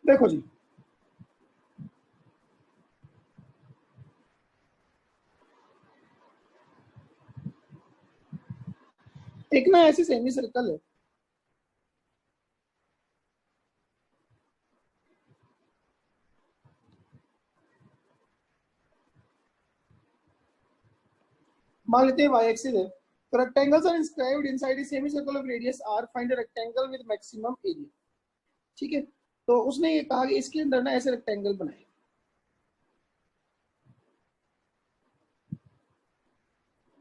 देखो जी, एक ना ऐसी सेमी सर्कल है, मान लेते हैं y एक्सिस है, तो rectangles are inscribed inside a semi circle of radius r, find a rectangle with maximum area. ठीक है, तो उसने ये कहा कि इसके अंदर ना ऐसे रेक्टेंगल बनाए,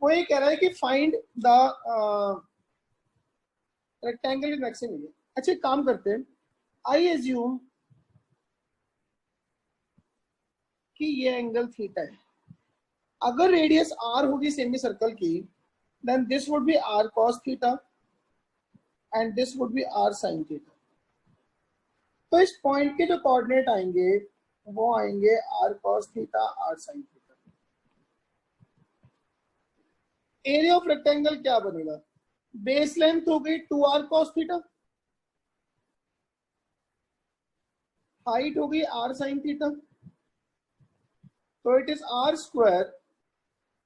वो ये कह रहा है कि find the rectangle with maximum area. अच्छा एक काम करते हैं, आई एज्यूम कि ये एंगल थीटा है। अगर रेडियस r होगी सेमी सर्कल की, then this would be r cos theta and this would be r sin theta. तो इस पॉइंट के जो कोऑर्डिनेट आएंगे वो आएंगे r cos theta r sin theta. Area of rectangle क्या बनेगा? बेस लेंथ हो गई 2r cos थीटा, हाइट हो गई r sin थीटा, तो it is r square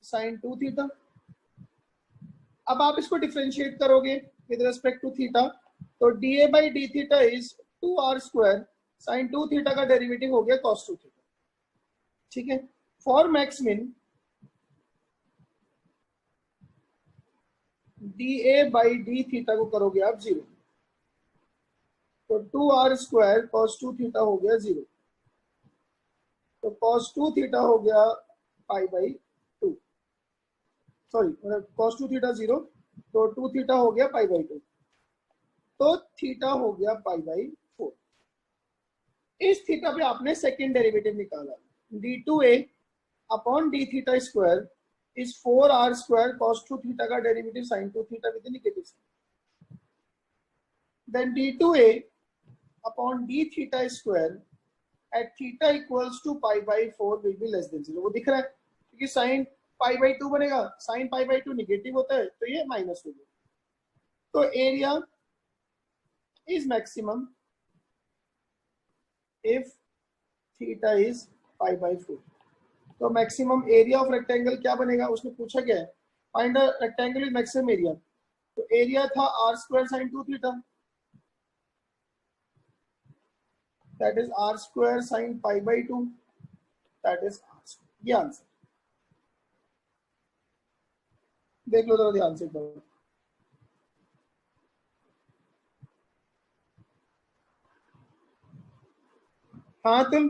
sin 2 theta. अब आप इसको डिफरेंशिएट करोगे विद रेस्पेक्ट टू थीटा, तो dA by d theta is 2r square sin 2 theta का डेरिवेटिव हो गया cos 2 थीटा। ठीक है, for max min dA by d theta को करोगे आप 0, तो 2r स्क्वायर cos 2 थीटा हो गया 0, तो cos 2 थीटा हो गया pi by 2, sorry cos 2 theta 0, तो 2 थीटा हो गया पाई बाई 2, तो थीटा हो गया पाई बाई 4। इस थीटा पे आपने सेकेंड डेरिवेटिव निकाला, d2a upon d theta square is 4r square cos 2 theta का derivative sin 2 theta with negative sine, then d2a upon d theta square at theta equals to pi by 4 will be less than 0। वो दिख रहा है क्योंकि sign pi by 2 बनेगा, sign pi by 2 negative होता है तो ये माइनस हो गया। तो area is maximum if theta is pi by 4। तो मैक्सिमम एरिया ऑफ रेक्टेंगल क्या बनेगा? उसने पूछा क्या है, find the rectangle with maximum area. तो एरिया था r square sine 2 theta, that is r square sine pi by 2, that is r square. ये आंसर देख लो जरा ध्यान से एक बार। हाँ तुम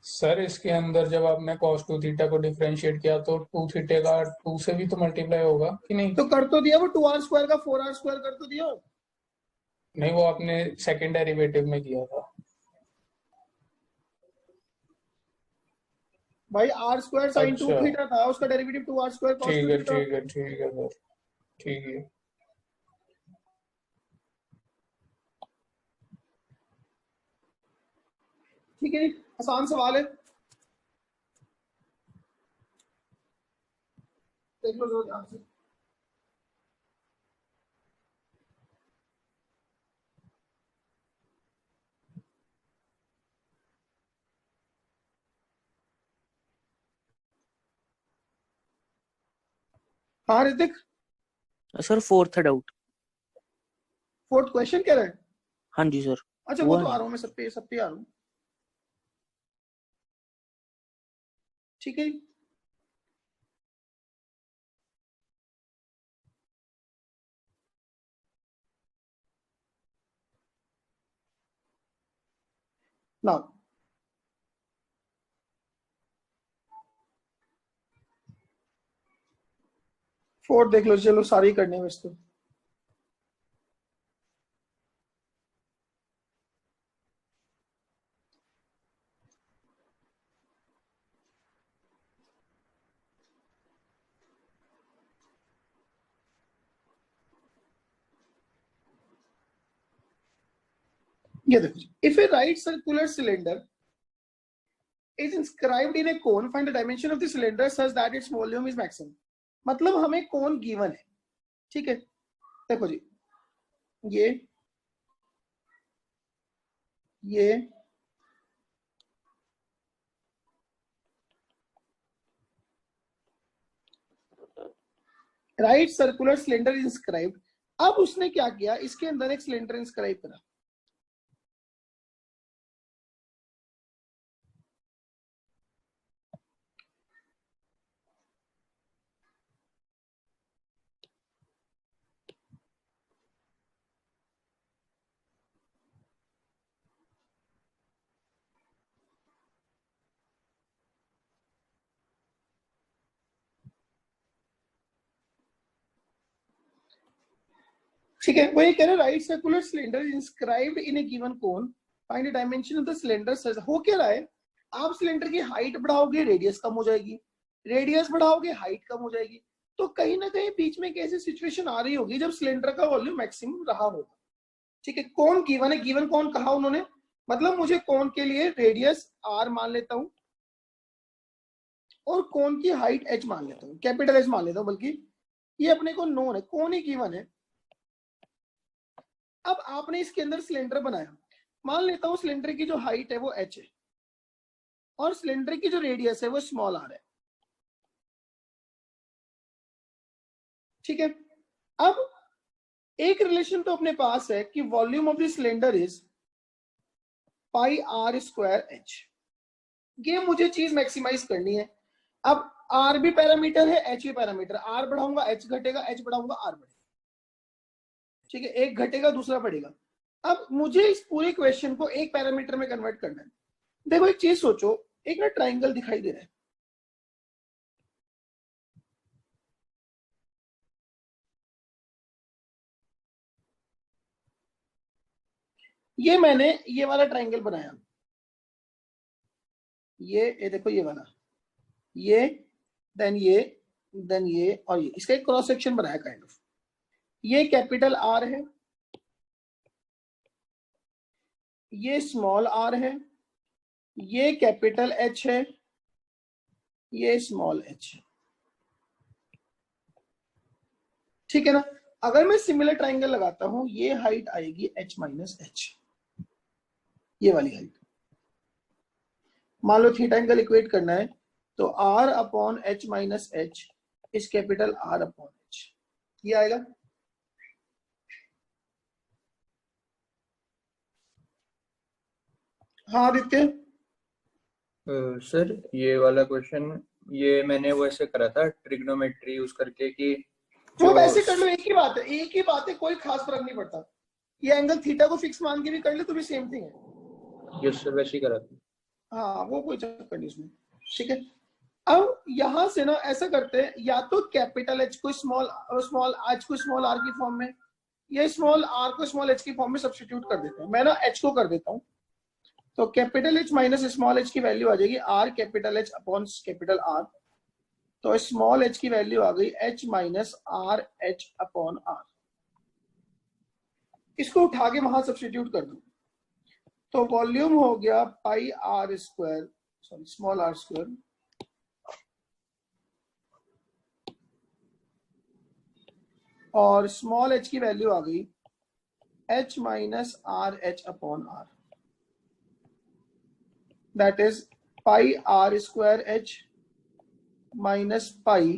सर इसके अंदर जब आपने cos 2 थीटा को डिफरेंशिएट किया तो 2 थीटे का 2 से भी तो मल्टीप्लाई होगा कि नहीं? तो कर तो दिया, वो 2r स्क्वायर का 4r स्क्वायर कर तो दिया। नहीं, वो आपने सेकंड डेरिवेटिव में किया था। भाई r स्क्वायर साइन 2 अच्छा, थीटा था, उसका डेरिवेटिव 2r स्क्वायर cos ठीक 2 है थीटा। ठीक है ठीक है सर, ठीक है। ठीक है, आसान सवाल है, देख लो जरा ध्यान से। हाँ Hrithik, sir fourth doubt. Fourth question कह रहा है? हाँ जी सर। अच्छा वो तो आ रहा हूँ मैं, सब पे आ रहा हूँ। ठीक है, नाउ फोर्थ देख लो, चलो सारी करने में इसको। ये देखो, if A right circular cylinder is inscribed in a cone, find the dimension of the cylinder such that its volume is maximum। मतलब हमें कौन गिवन है, ठीक है। देखो जी, ये ये राइट सर्कुलर सिलेंडर इंस्क्राइब्ड। अब उसने क्या किया, इसके अंदर एक सिलेंडर इंस्क्राइब करा। ठीक है, वो ये कह रहे right circular cylinder inscribed in A given cone, find the dimension of the cylinder. हो क्या रहा है, आप सिलेंडर की हाइट बढ़ाओगे रेडियस कम हो जाएगी, रेडियस बढ़ाओगे हाइट कम हो जाएगी। तो कहीं ना कहीं बीच में एक ऐसी सिचुएशन आ रही होगी जब सिलेंडर का वॉल्यूम मैक्सिमम रहा होगा। ठीक है, कौन गिवन है, गिवन कौन कहा उन्होंने, मतलब मुझे कौन के लिए रेडियस r मान लेता हूं और कौन की हाइट h मान लेता हूं, कैपिटल H मान लेता हूं, बल्कि ये अपने को नोन है, कौन ही गिवन है। अब आपने इसके अंदर सिलेंडर बनाया, मान लेता हूं सिलेंडर की जो हाइट है वो h है और सिलेंडर की जो रेडियस है वो स्मॉल r है। ठीक है, अब एक रिलेशन तो अपने पास है कि volume of the cylinder is pi r square h। ये मुझे चीज मैक्सिमाइज करनी है। अब r भी पैरामीटर है, h भी पैरामीटर, r बढ़ाऊंगा h घटेगा, h बढ़ाऊंगा r बढ़ेगा। ठीक है, एक घटेगा दूसरा बढ़ेगा। अब मुझे इस पूरे क्वेश्चन को एक पैरामीटर में कन्वर्ट करना है। देखो एक चीज सोचो, एक ना ट्राइंगल दिखाई दे रहा है, ये मैंने ये वाला ट्राइंगल बनाया, ये देखो ये वाला, ये देन ये और ये, इसका एक क्रॉस सेक्शन बनाया काइंड ऑफ। ये कैपिटल R है, ये स्मॉल r है, ये कैपिटल H है, ये स्मॉल h है। ठीक है ना, अगर मैं सिमिलर ट्राइंगल लगाता हूं, ये हाइट आएगी h माइनस h, ये वाली हाइट। मान लो थीटा एंगल इक्वेट करना है तो r upon h minus h इस कैपिटल R अपॉन h, ये आएगा। हाँ आदित्य, सर ये वाला क्वेश्चन ये मैंने वो ऐसे करा था ट्रिग्नोमेट्री यूज करके कि वो वैसे कर लो, एक ही बात है, एक ही बात है, कोई खास फर्क नहीं पड़ता। ये एंगल थीटा को फिक्स मान के भी कर ले तो भी सेम थिंग है। यस सर वैसे ही करा था। हाँ वो कोई चक्कर नहीं उसमें। ठीक है, अब यहां से ना ऐसा करते हैं, या तो कैपिटल H को स्मॉल h को स्मॉल r की फॉर्म में, या स्मॉल r को स्मॉल h की फॉर्म में सब्स्टिट्यूट कर देते हैं। मैं ना h को कर देता हूँ, तो capital H minus small h की वैल्यू आ जाएगी r capital H upon capital R। तो स्मॉल h की वैल्यू आ गई h minus r h upon r। इसको उठा के वहां सब्स्टिट्यूट कर दो, तो वॉल्यूम हो गया pi r square, sorry small r square, और स्मॉल h की वैल्यू आ गई h minus r h upon r, that is pi r square h minus pi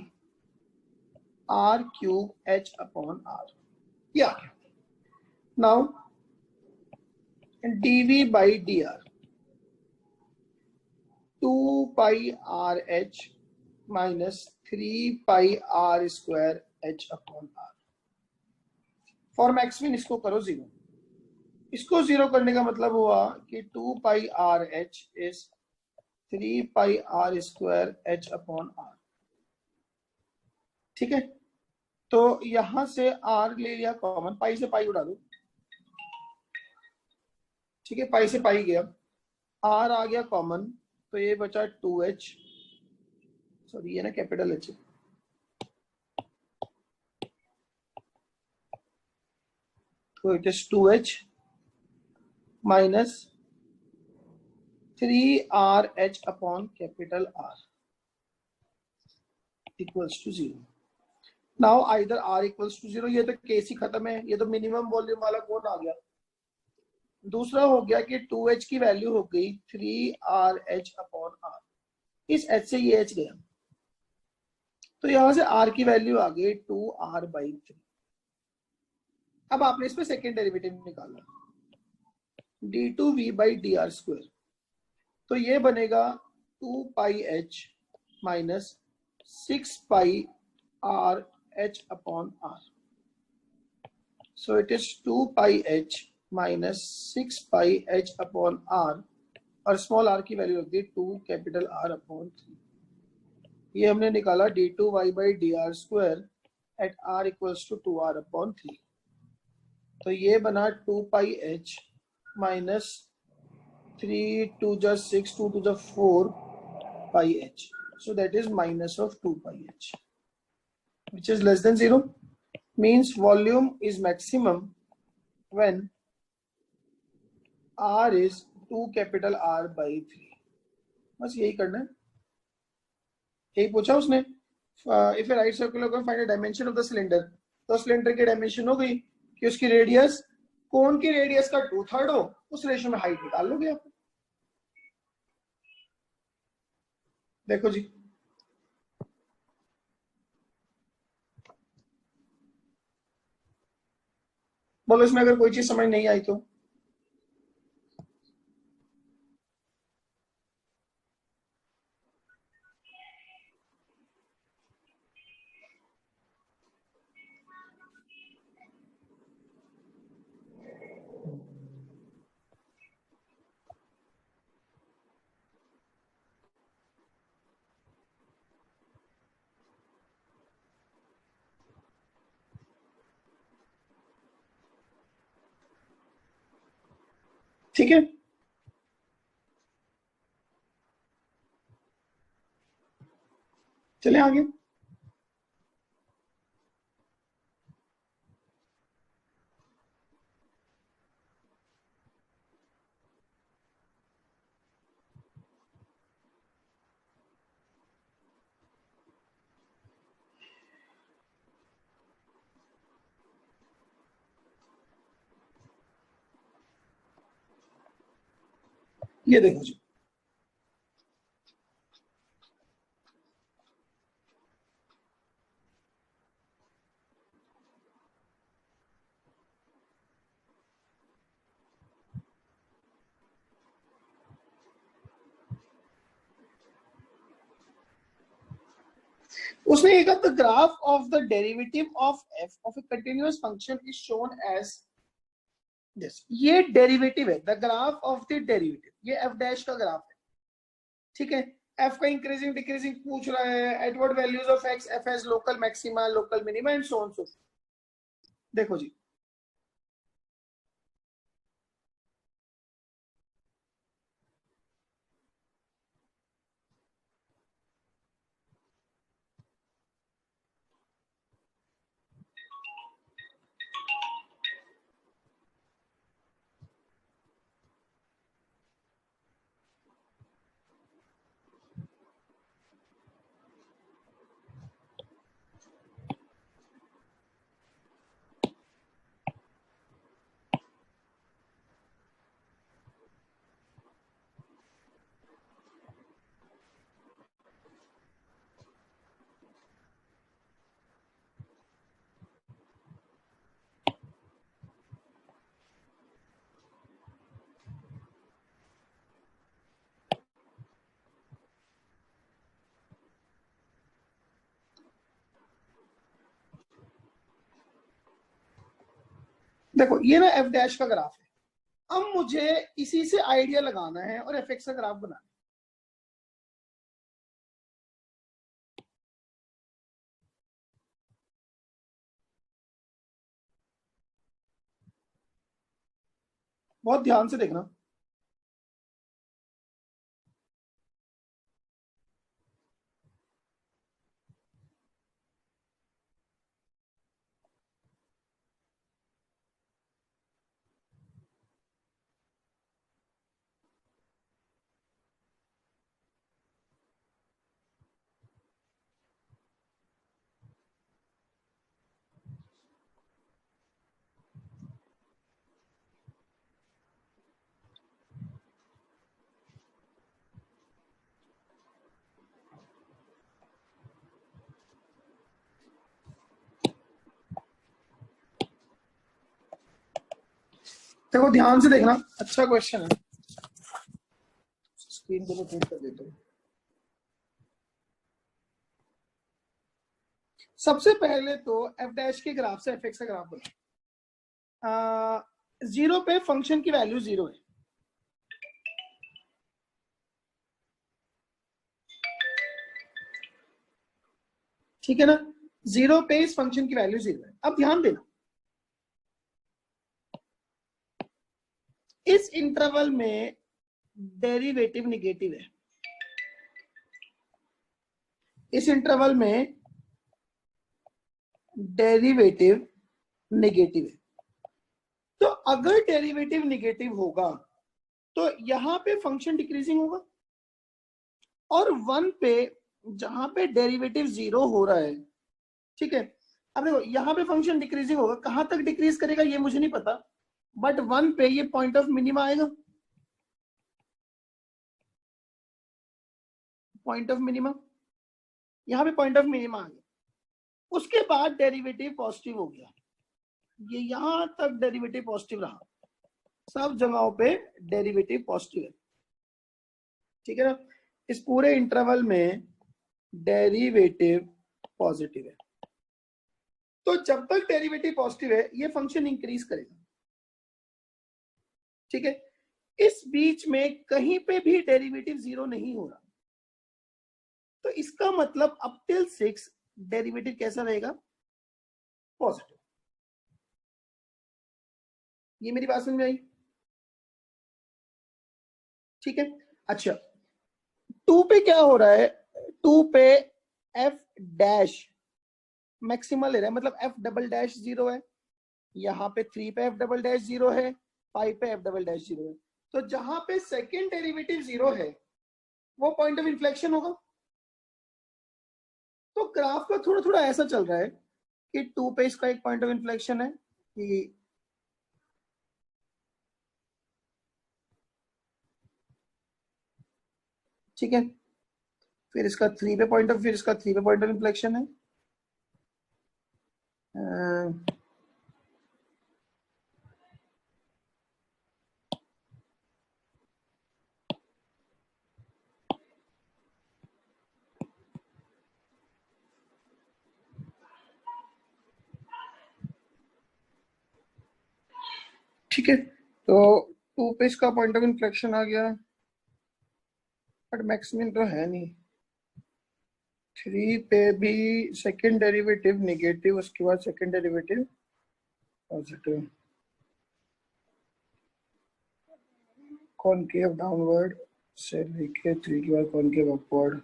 r cube h upon r। या now dv by dr 2 pi r h minus 3 pi r square h upon r। For max min इसको करो zero, इसको zero करने का मतलब हुआ कि 2 pi r h is 3 pi r square h upon r। ठीक है, तो यहां से r ले लिया कॉमन, पाई से पाई उड़ा दो। ठीक है, पाई से पाई गया, r आ गया कॉमन, तो ये बचा 2h, सॉरी ये ना कैपिटल h, तो it is 2h minus 3rh upon capital R equals to 0। Now either R equals to 0, ये तो केस ही खत्म है, ये तो मिनिमम वॉल्यूम वाला कोड आ गया। दूसरा हो गया कि 2h की वैल्यू हो गई 3RH/r। इस h से ये h गया, तो यहां से r की वैल्यू आ गई 2r/3। अब आपने इस पे सेकेंड डेरिवेटिव निकाला, d2v/dr², तो ये बनेगा 2πh minus 6πrh/r। So it is 2πh minus 6πh/r, और स्मॉल r की वैल्यू होगी 2 कैपिटल R/3। ये हमने निकाला d2y/dr² eight r equals to 2r/3। तो ये बना 2πh माइनस 3 2 जा 6 2 2 जा 4 πh, so that is minus of 2πh, which is less than 0, means volume is maximum when r is 2 capital R/3। बस यही करना है, यही पूछा उसने। If A right circular cone find the dimension of the cylinder, तो cylinder की dimension हो गई कि उसकी रेडियस कोन की रेडियस का 2/3 हो, उस रेशियो में हाइट निकाल लोगे आप। देखो जी, बोलो इसमें अगर कोई चीज समझ नहीं आई तो। ठीक है, चले आगे। ये देखो जी, उसने ये कहा the graph of the derivative of f of a continuous function is shown as this. ये डेरिवेटिव है, the graph of the derivative, ये f डैश का ग्राफ है, ठीक है। f का इंक्रीजिंग डिक्रीजिंग पूछ रहा है, at what values of x f has local maxima local minima and so on so. देखो जी, देखो ये ना f डैश का ग्राफ है। अब मुझे इसी से आइडिया लगाना है और एफ एक्स का ग्राफ बनाना है। बहुत ध्यान से देखना। देखो ध्यान से देखना, अच्छा क्वेश्चन है। स्क्रीन को रोटेट कर देता हूँ। सबसे पहले तो एफ डैश के ग्राफ से एफ एक्स का ग्राफ बना। जीरो पे फंक्शन की वैल्यू 0 है, ठीक है ना। 0 पे इस फंक्शन की वैल्यू 0 है। अब ध्यान देना, इस इंटरवल में डेरिवेटिव निगेटिव है, इस इंटरवल में डेरिवेटिव नेगेटिव है। तो अगर डेरिवेटिव नेगेटिव होगा तो यहां पे फंक्शन डिक्रीजिंग होगा, और 1 पे जहां पे डेरिवेटिव 0 हो रहा है, ठीक है। अब देखो यहां पे फंक्शन डिक्रीजिंग होगा, कहां तक डिक्रीज करेगा ये मुझे नहीं पता, बट 1 पे ये पॉइंट ऑफ मिनिमा आएगा, पॉइंट ऑफ मिनिमा, यहां पे पॉइंट ऑफ मिनिमा आ गया। उसके बाद डेरिवेटिव पॉजिटिव हो गया, ये यहां तक डेरिवेटिव पॉजिटिव रहा, सब जगहों पे डेरिवेटिव पॉजिटिव है, ठीक है ना। इस पूरे इंटरवल में डेरिवेटिव पॉजिटिव है। तो जब तक डेरिवेटिव पॉजिटिव है ये फंक्शन इंक्रीज करेगा, ठीक है। इस बीच में कहीं पे भी डेरिवेटिव 0 नहीं हो रहा, तो इसका मतलब अप टिल 6 डेरिवेटिव कैसा रहेगा, पॉजिटिव। ये मेरी बात समझ में आई, ठीक है। अच्छा 2 पे क्या हो रहा है, 2 पे एफ डैश मैक्सिमल ले रहा है, मतलब एफ डबल डैश 0 है, यहाँ पे 3 पे एफ डबल डैश 0 है, 5 पे एफ डबल डैश 0 है। तो जहां पे सेकेंड डेरिवेटिव 0 है वो पॉइंट ऑफ इन्फ्लेक्शन होगा। तो ग्राफ का थोड़ा थोड़ा ऐसा चल रहा है कि 2 पे इसका एक पॉइंट ऑफ इन्फ्लेक्शन है कि ठीक है, फिर इसका 3 पे पॉइंट ऑफ, फिर इसका 3 पे पॉइंट ऑफ इन्फ्लेक्शन है। ठीक है, तो 2 पे इसका पॉइंट ऑफ इन्फ्लेक्शन आ गया, बट मैक्सिमम तो है नहीं। 3 पे भी सेकंड डेरिवेटिव नेगेटिव, उसके बाद second derivative positive, concave downward से लेके 3 के बाद कॉनकेव अपवर्ड,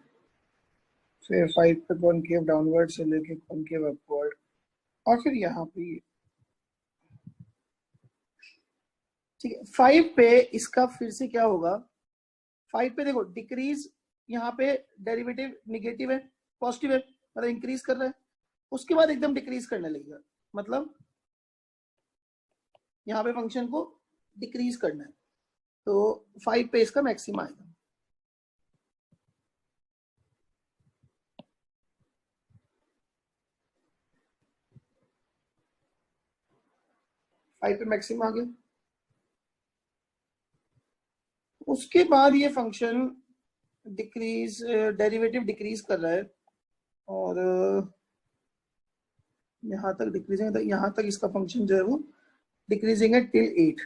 फिर 5 पे कॉनकेव डाउनवर्ड से लेके कॉनकेव अपवर्ड, और फिर यहाँ पे ठीक है। 5 पे इसका फिर से क्या होगा, 5 पे देखो डिक्रीज, यहाँ पे डेरिवेटिव नेगेटिव है, पॉजिटिव है, मतलब इंक्रीज कर रहा है, उसके बाद एकदम डिक्रीज करने लगेगा, मतलब यहाँ पे फंक्शन को डिक्रीज करना है। तो 5 पे इसका मैक्सिमा आएगा। फाइव पे मैक्सिमम आ गया, उसके बाद ये फंक्शन डिक्रीज, डेरिवेटिव डिक्रीज कर रहा है, और यहाँ तक डिक्रीजिंग, यहाँ तक इसका फंक्शन जो है वो डिक्रीजिंग है टिल 8।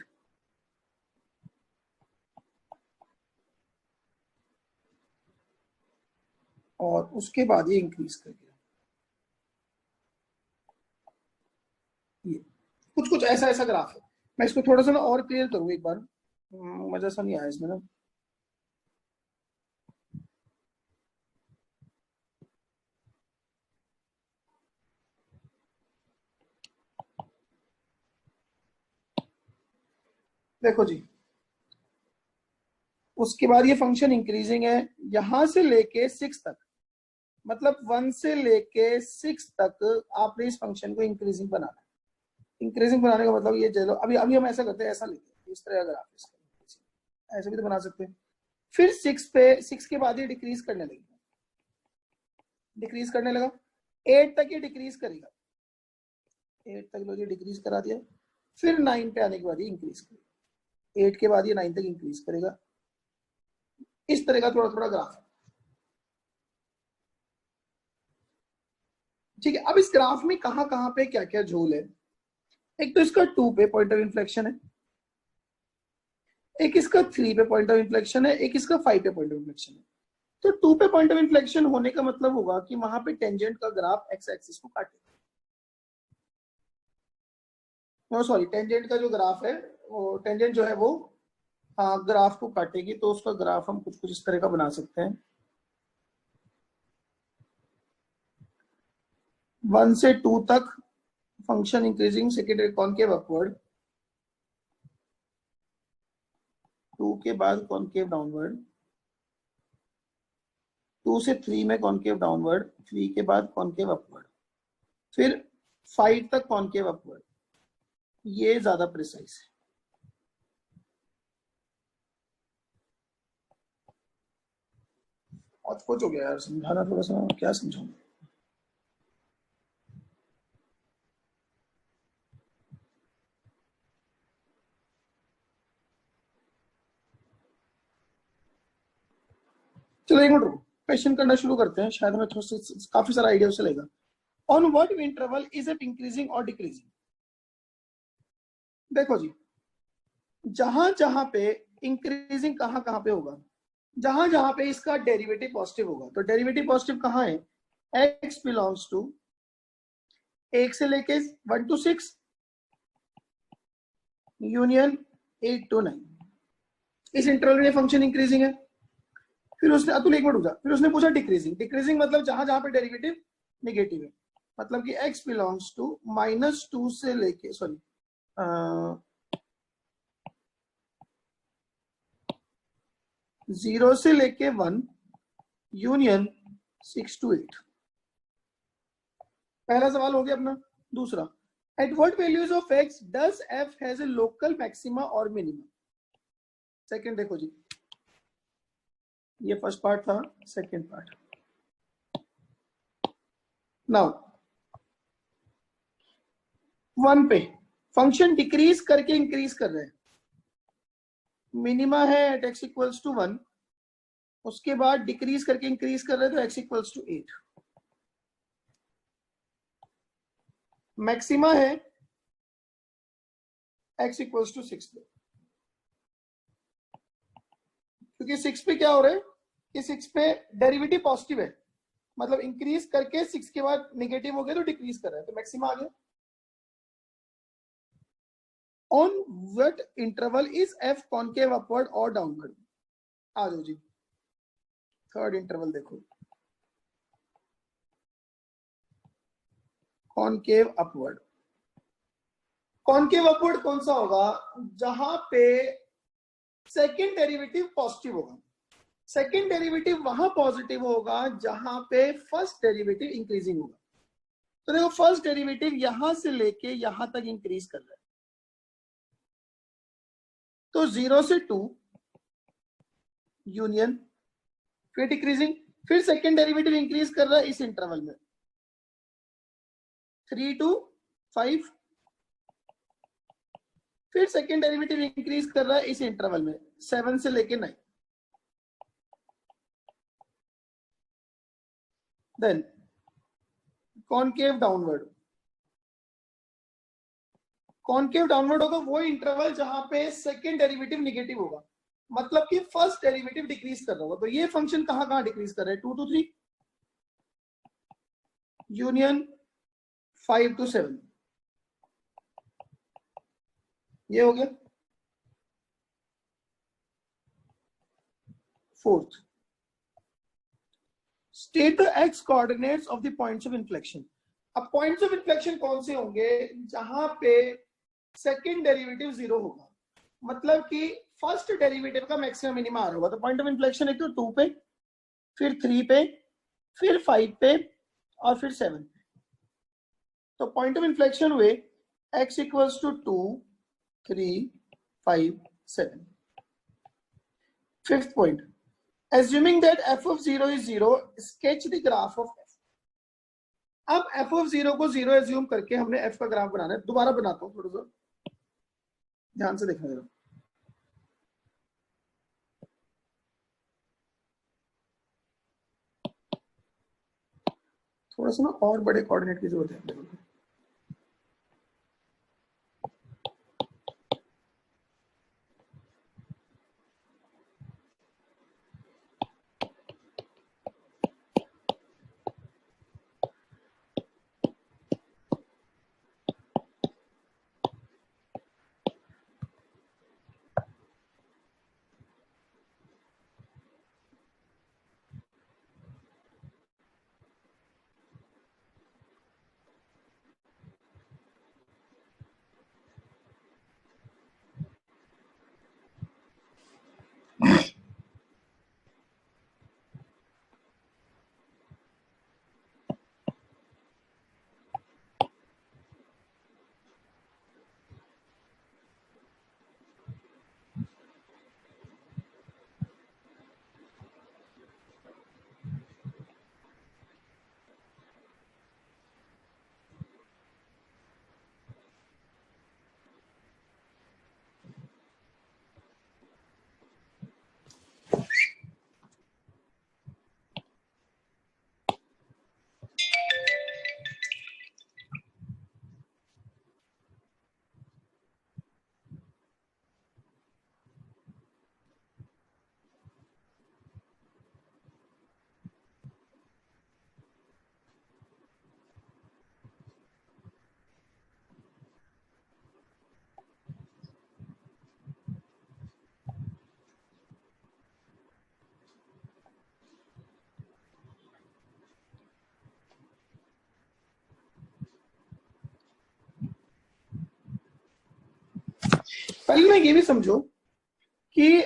और उसके बाद ये इंक्रीज कर गया, ये कुछ कुछ ऐसा ऐसा ग्राफ है। मैं इसको थोड़ा सा ना और क्लियर करूँ एक बार, मजा सा नहीं आया इसमें ना। देखो जी, उसके बाद ये फंक्शन इंक्रीजिंग है यहां से लेके 6 तक, मतलब 1 से लेके 6 तक आपने इस फंक्शन को इंक्रीजिंग बनाना है। इंक्रीजिंग बनाने का मतलब ये चलो अभी अभी हम ऐसा करते हैं, ऐसा लेते हैं इस तरह, अगर आप इसका ऐसे भी तो बना सकते हैं। फिर 6 पे, 6 के बाद ये डिक्रीज करने लगेगा, डिक्रीज करने लगा, 8 तक ये डिक्रीज करेगा, 8 तक लो ये डिक्रीज करा दिया, फिर 9 पे आने के बाद ये इंक्रीज करेगा। 8 के बाद ये 9 तक इंक्रीज करेगा। इस तरह का थोड़ा थोड़ा ग्राफ है, ठीक है। अब इस ग्राफ में कहां कहां पे क्या क्या झोल है, एक तो इसका 2 पे पॉइंट ऑफ इन्फ्लेक्शन है, एक इसका 3 पे पॉइंट ऑफ इन्फ्लेक्शन है, एक इसका 5 पे पॉइंट ऑफ इन्फ्लेक्शन है। तो 2 पे पॉइंट ऑफ इन्फ्लेक्शन होने का मतलब होगा कि वहां पे टेंजेंट का ग्राफ एक्स एक्सिस को काटेगा, सॉरी टेंजेंट का जो ग्राफ है वो टेंजेंट जो है वो हाँ ग्राफ को काटेगी। तो उसका ग्राफ हम कुछ कुछ इस तरह का बना सकते हैं, 1 से 2 तक function increasing secondary concave upward, 2 के बाद कॉनकेव डाउनवर्ड, 2 से 3 में कॉनकेव डाउनवर्ड, 3 के बाद कॉनकेव अपवर्ड, फिर 5 तक कॉनकेव अपवर्ड। ये ज्यादा प्रिसाइज है। और कुछ हो गया यार, समझाना थोड़ा सा, क्या समझाऊं। चलो एक मिनट रुको, क्वेश्चन करना शुरू करते हैं, शायद हमें थोड़ा सा काफी सारा आइडिया चलेगा। On what interval is it increasing और डिक्रीजिंग? देखो जी, जहां जहां पे इंक्रीजिंग कहां कहां पे होगा, जहां जहां पे इसका डेरिवेटिव पॉजिटिव होगा। तो डेरिवेटिव पॉजिटिव कहां है, x बिलोंग्स टू 1 से लेके 1 to 6 यूनियन 8 to 9, इस इंटरवल में फंक्शन इंक्रीजिंग है। फिर उसने अतुल एक मिनट रुक जा, फिर उसने पूछा डिक्रीजिंग। डिक्रीजिंग मतलब जहां जहां पे डेरिवेटिव नेगेटिव है, मतलब कि x बिलोंग्स टू -2 से लेके सॉरी 0 से लेके 1 यूनियन 6 to 8। पहला सवाल हो गया अपना। दूसरा, at what values of x does f has a local maxima और मिनिमा? सेकंड देखो जी, ये फर्स्ट पार्ट था, सेकंड पार्ट। नाउ 1 पे फंक्शन डिक्रीज करके इंक्रीज कर रहे हैं, मिनिमा है एट x इक्वल्स टू 1, उसके बाद डिक्रीज करके इंक्रीज कर रहे हैं तो x इक्वल्स टू 8। मैक्सिमा है x इक्वल्स टू 6 पे, क्योंकि 6 पे क्या हो रहा है कि 6 पे डेरिवेटिव पॉजिटिव है, मतलब इंक्रीज करके 6 के बाद नेगेटिव हो गया तो डिक्रीज कर रहा है, तो मैक्सिमा आ गया। On what interval is f concave upward और डाउनवर्ड? आ जाओ जी, थर्ड इंटरवल देखो, कॉनकेव अपवर्ड। कॉनकेव अपवर्ड कौन सा होगा, जहां पे सेकेंड डेरिवेटिव पॉजिटिव होगा। सेकेंड डेरिवेटिव वहां पॉजिटिव होगा जहां पे फर्स्ट डेरिवेटिव इंक्रीजिंग होगा। तो देखो फर्स्ट डेरिवेटिव यहां से लेके यहां तक इंक्रीज कर रहा है, तो 0 से 2 यूनियन, फिर डिक्रीजिंग, फिर सेकेंड डेरिवेटिव इंक्रीज कर रहा है इस इंटरवल में 3 to 5, फिर सेकेंड डेरिवेटिव इंक्रीज कर रहा है इस इंटरवल में 7 से लेके 9। Then concave downward. Concave downward होगा वो इंटरवल जहां पे सेकेंड डेरिवेटिव नेगेटिव होगा, मतलब कि फर्स्ट डेरिवेटिव डिक्रीज कर रहा होगा। तो ये फंक्शन कहां कहां डिक्रीज कर रहा है, 2 to 3 यूनियन 5 to 7, ये हो गया। Fourth, state the x coordinates of the points of inflection. अब पॉइंट्स ऑफ इन्फ्लेक्शन कौन से होंगे, जहां पे सेकेंड डेरिवेटिव 0 होगा, मतलब कि फर्स्ट डेरिवेटिव का मैक्सिमम मिनिमम आ रहा होगा। तो पॉइंट ऑफ इन्फ्लेक्शन एक तो 2 पे, फिर 3 पे, फिर 5 पे और फिर 7 पे। तो पॉइंट ऑफ इन्फ्लेक्शन हुए x equals to 2 3 5 7। Fifth point, assuming that f of 0 is 0, sketch the graph of f। अब f of 0 को 0 एज्यूम करके हमने f का ग्राफ बनाना है। दोबारा बनाता हूं, थोड़ा सा ध्यान से देखना जरा। थोड़ा सा ना और बड़े कोऑर्डिनेट की जरूरत है अपने को। पहले ना ये भी समझो कि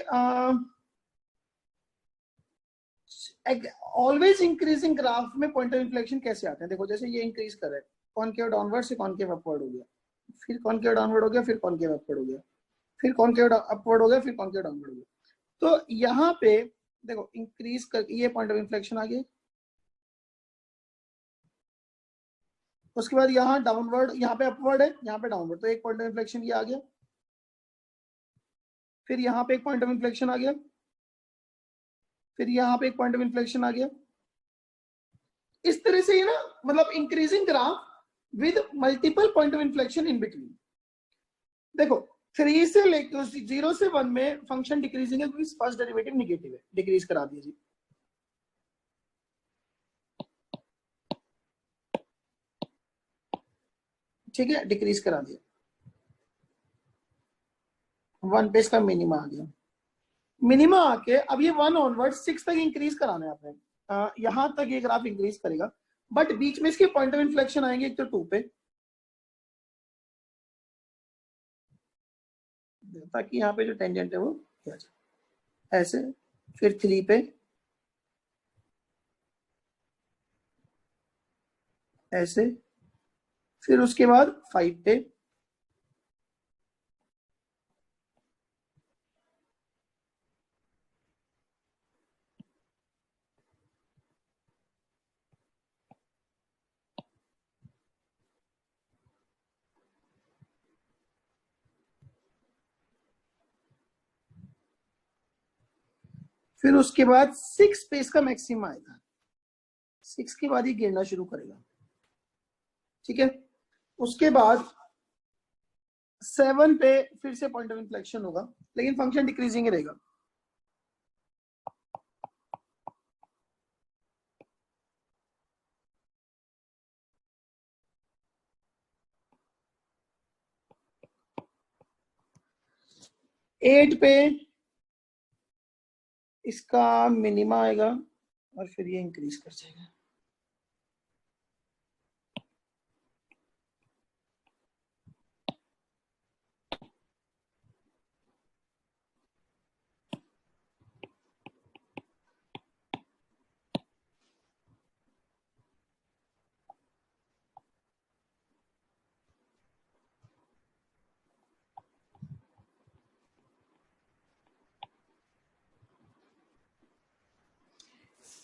ऑलवेज इंक्रीजिंग ग्राफ में पॉइंट ऑफ इन्फ्लेक्शन कैसे आते हैं। देखो जैसे ये इंक्रीज कर रहा है, कॉनकेव डाउनवर्ड से कॉनकेव अपवर्ड हो गया, फिर कॉनकेव डाउनवर्ड हो गया, फिर कॉनकेव अपवर्ड हो गया, फिर कॉनकेव अपवर्ड हो गया, फिर कॉनकेव डाउनवर्ड हो गया। तो यहाँ पे देखो इंक्रीज कर, ये पॉइंट ऑफ इन्फ्लेक्शन आ गया, उसके बाद यहाँ डाउनवर्ड, यहाँ पे अपवर्ड है, यहाँ पे डाउनवर्ड, तो एक पॉइंट ऑफ इन्फ्लेक्शन ये आ गया, फिर यहाँ पे एक पॉइंट ऑफ इन्फ्लेक्शन आ गया, फिर यहाँ पे एक पॉइंट ऑफ इन्फ्लेक्शन आ गया। इस तरह से ये ना मतलब increasing graph with multiple point of inflection in between. देखो 3 से लेकर 0 से 1 में फंक्शन डिक्रीजिंग है क्योंकि फर्स्ट डेरिवेटिव निगेटिव है, डिक्रीज करा दीजिए। ठीक है, डिक्रीज करा दिया, 1 पे इसका मिनिमा आ गया, मिनिमा आके अब ये 1 ऑनवर्ड 6 तक इंक्रीज कराना है आपने। यहां तक ये ग्राफ इंक्रीज करेगा, बट बीच में इसके पॉइंट ऑफ इन्फ्लेक्शन आएंगे, एक तो 2 पे, ताकि यहाँ पे जो टेंजेंट है वो किया जाए ऐसे, फिर 3 पे ऐसे, फिर उसके बाद 5 पे, फिर उसके बाद 6 पे इसका मैक्सिमम आएगा, 6 के बाद ही गिरना शुरू करेगा। ठीक है, उसके बाद 7 पे फिर से पॉइंट ऑफ इन्फ्लेक्शन होगा, लेकिन फंक्शन डिक्रीजिंग ही रहेगा। एट पे इसका मिनिमा आएगा और फिर ये इंक्रीज कर जाएगा।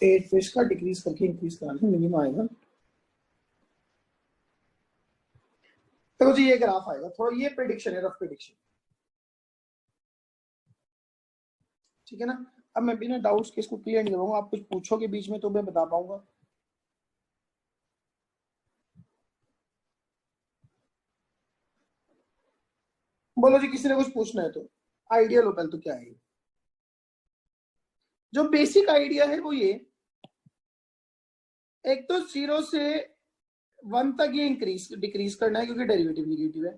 एट पे इसका डिक्रीज करके इंक्रीज कराना, मिनिमम आएगा। तो जी ये ग्राफ आएगा, थोड़ा ये प्रेडिक्शन है, रफ प्रेडिक्शन। ठीक है ना, अब मैं बिना डाउट्स के इसको क्लियर नहीं करूंगा, आप कुछ पूछोगे बीच में तो मैं बता पाऊंगा। बोलो जी, किसी ने कुछ पूछना है तो। आइडिया लो पहले तो क्या है। जो बेसिक आइडिया है वो ये, एक तो 0 से 1 तक ये इंक्रीज डिक्रीज करना है क्योंकि डेरिवेटिव निगेटिव है।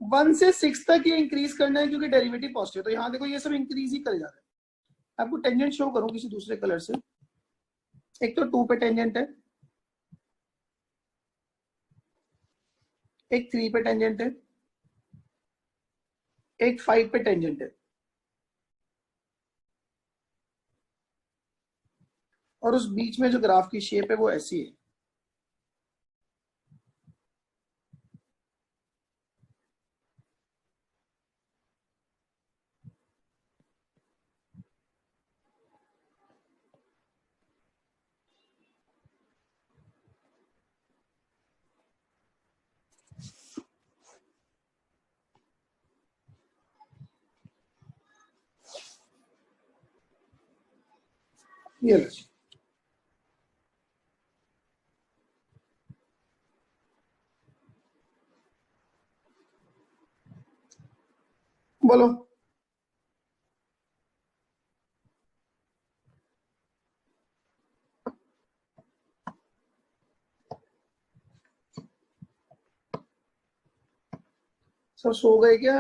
1 से 6 तक ये इंक्रीज करना है क्योंकि डेरिवेटिव पॉजिटिव है। तो यहाँ देखो ये सब इंक्रीज ही करे जा रहे हैं। आपको टेंजेंट शो करूं किसी दूसरे कलर से। एक तो 2 पे टेंजेंट है, एक 3 पे टेंजेंट है, एक 5 पे टेंजेंट है, और उस बीच में जो ग्राफ की शेप है वो ऐसी है। ये लो जी। बोलो। सब सो गए क्या?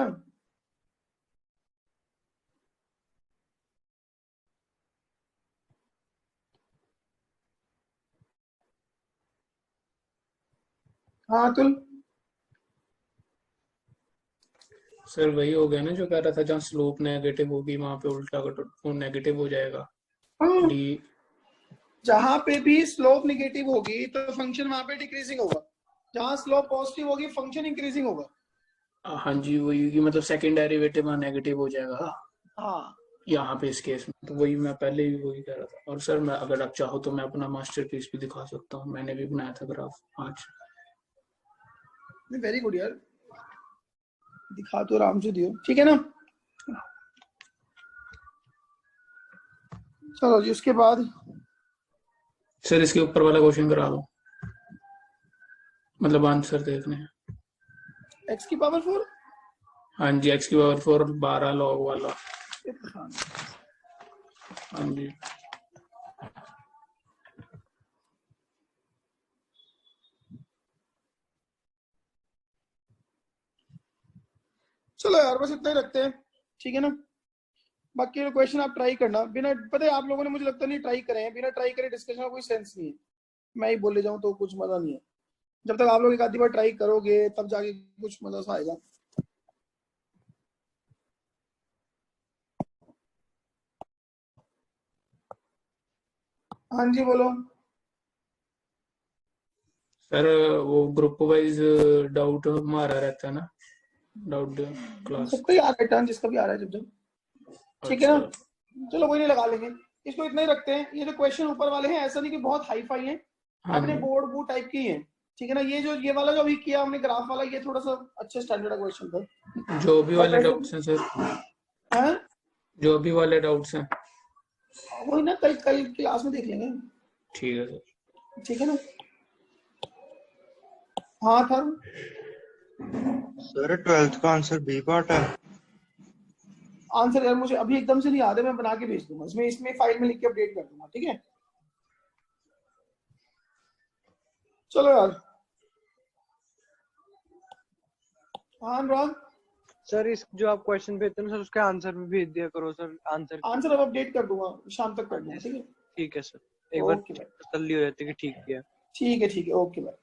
हाँ अतुल। सर वही हो गया ना जो कह रहा था, जहाँ स्लोप नेगेटिव होगी वहां पे उल्टा वो नेगेटिव हो जाएगा। हाँ, डी जहां पे भी स्लोप निगेटिव होगी तो फंक्शन वहां पे डिक्रीजिंग होगा, जहां स्लोप पॉजिटिव होगी फंक्शन इंक्रीजिंग होगा। हाँ जी, वही कि मतलब सेकंड डेरिवेटिव वहाँ नेगेटिव हो जाएगा हाँ यहाँ पे इस केस में। तो वही मैं पहले भी वही कह रहा था। और सर मैं, अगर आप चाहो तो मैं अपना मास्टरपीस भी दिखा सकता हूँ, मैंने भी बनाया था ग्राफ आज। वेरी गुड यार, दिखा तो आराम से दियो, ठीक है ना। चलो जी, उसके बाद सर इसके ऊपर वाला क्वेश्चन करा दो, मतलब आंसर देखने हैं। x की पावर 4। हाँ जी, x की पावर 4 12 log वाला। हाँ जी। चलो यार बस इतना ही रखते हैं, ठीक है ना। बाकी क्वेश्चन आप ट्राई करना, बिना पता है आप लोगों ने मुझे लगता नहीं ट्राई करे हैं। बिना ट्राई करे डिस्कशन का कोई सेंस नहीं है। मैं ही बोले जाऊं तो कुछ मजा नहीं है। जब तक आप लोग एक आधी बार ट्राई करोगे तब जाके कुछ मजा सा आएगा। हाँ जी बोलो। सर वो ग्रुप वाइज डाउट हमारा रहता है ना, डाउट क्लास। सबका ही आ रहा है टर्न, जिसका भी आ रहा है जब जब, ठीक है अच्छा। ना। चलो कोई नहीं, लगा लेंगे इसको, इतना ही रखते हैं। ये जो क्वेश्चन ऊपर वाले हैं ऐसा नहीं कि बहुत हाई फाई हैं, हाँ अपने जी, बोर्ड बू टाइप की हैं, ठीक है ना। ये वाला जो अभी किया हमने ग्राफ वाला, ये थोड़ा सा अच्छे स्टैंडर्ड का क्वेश्चन था। जो भी बट वाले वैसे डाउट्स हैं सर, हाँ, जो भी वाले डाउट्स हैं। वही ना, कल कल क्लास में देख लेंगे, ठीक है सर। ठीक है ना। हाँ था। सर 12th का आंसर बी पार्ट है। आंसर यार मुझे अभी एकदम से नहीं याद है, मैं बना के भेज दूंगा, इसमें फाइल में लिख के अपडेट कर दूंगा, ठीक है। चलो यार। हाँ अनुराग। सर इस जो आप क्वेश्चन भेजते हैं ना सर, उसके आंसर भी भेज दिया करो सर, आंसर आंसर अब अपडेट कर दूंगा, शाम तक कर दूंगा, ठीक है। ठीक है सर, एक बार ओके भाई, तसल्ली हो जाती है कि ठीक किया। ठीक है, ओके भाई।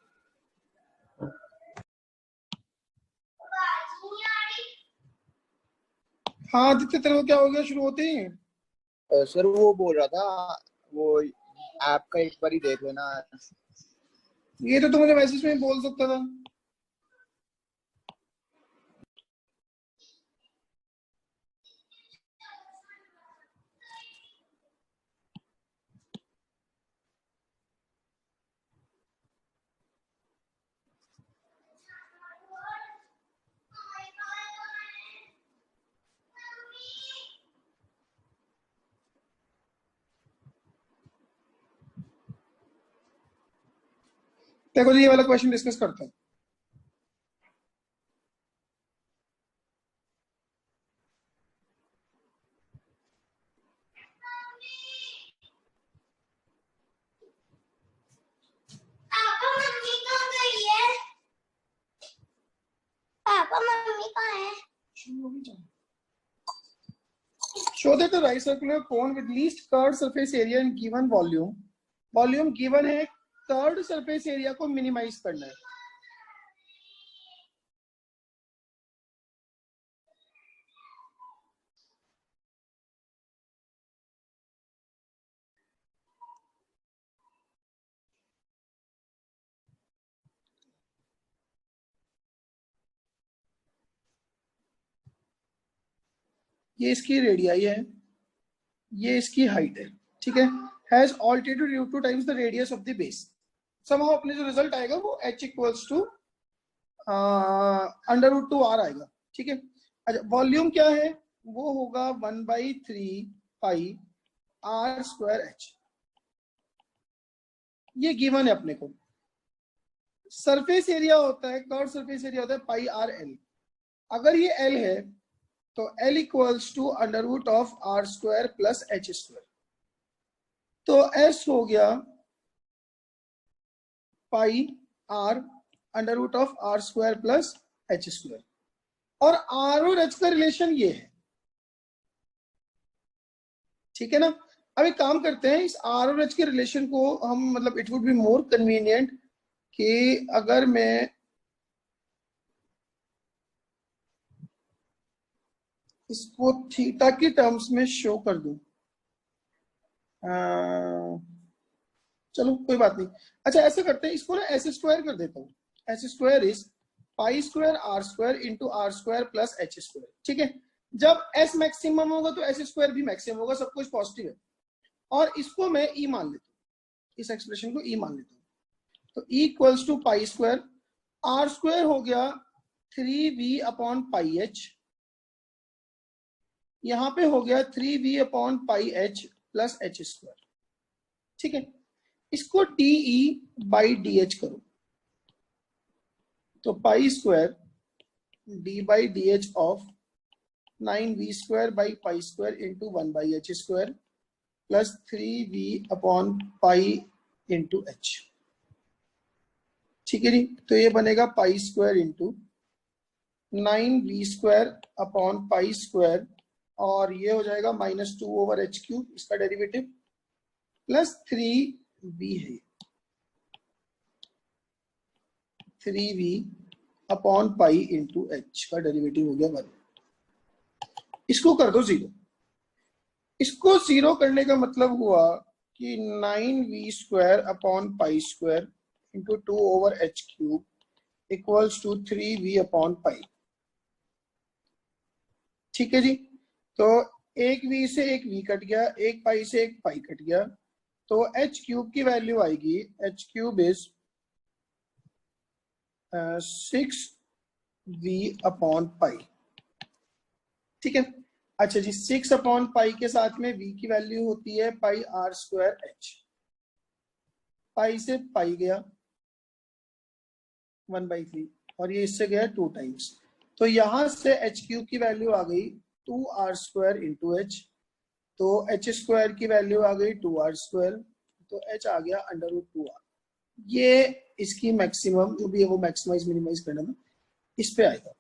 हाँ आदित्य, तेरे को क्या हो गया शुरू होते ही? सर वो बोल रहा था, वो ऐप का एक बार ही देख लेना। ये तो तू मुझे मैसेज में बोल सकता था। देखो जी, ये वाला क्वेश्चन डिस्कस करते हैं। Show that the right circular cone with least curved surface area in given volume, volume given है, कर्व्ड सरफेस एरिया को मिनिमाइज करना है। ये इसकी रेडियाई है, ये इसकी हाइट है, ठीक है। Has altitude √2 times the radius of the base. Somehow अपने जो रिजल्ट आएगा वो h इक्वल्स टू √2r आएगा, ठीक है। अच्छा वॉल्यूम क्या है, वो होगा 1/3 पाई r²h, ये गिवन है अपने को। सरफेस एरिया होता है, कर्व सरफेस एरिया होता है पाई r/l। अगर ये l है तो L equals to √r² plus h²। तो S हो गया pi r √r² plus h², और r और h का रिलेशन ये है, ठीक है ना। अब एक काम करते हैं, इस r और h के रिलेशन को हम मतलब it would be more convenient कि अगर मैं इसको थीटा की टर्म्स में शो कर दूं, चलो कोई बात नहीं। अच्छा ऐसे करते हैं, इसको ना s² कर देता हूँ। s² is π² r² into r² plus h², ठीक है। जब s मैक्सिमम होगा तो s² भी मैक्सिमम होगा, सब कुछ पॉजिटिव है। और इसको मैं e मान लेता हूँ, इस एक्सप्रेशन को e मान लेता हूँ। तो e इक्वल्स टू π², r² हो गया 3v/πh, यहां पे हो गया 3v/πh प्लस h², ठीक है। इसको de/dh करो, तो π² d/dh of 9v² into 1/h² plus 3v/π into h, ठीक है जी। तो ये बनेगा π² इंटू 9v²/π², और ये हो जाएगा -2/h³, इसका डेरिवेटिव प्लस 3v है, 3v/π इंटू h का डेरिवेटिव हो गया 1। इसको कर दो 0। इसको 0 करने का मतलब हुआ कि 9v²/π² into 2/h³ equals to 3v/π, ठीक है जी। तो एक v से एक v कट गया, एक पाई से एक पाई कट गया, तो h³ की वैल्यू आएगी, h³ इज 6v/π, ठीक है। अच्छा जी 6/π के साथ में v की वैल्यू होती है पाई r²h, पाई से पाई गया 1/3 और ये इससे गया 2 टाइम्स, तो यहां से h³ की वैल्यू आ गई 2r² इंटू h, तो h² की वैल्यू आ गई 2r², तो h आ गया √2r। ये इसकी मैक्सिमम जो भी है वो मैक्सिमाइज मिनिमाइज करना ना इस पे आएगा,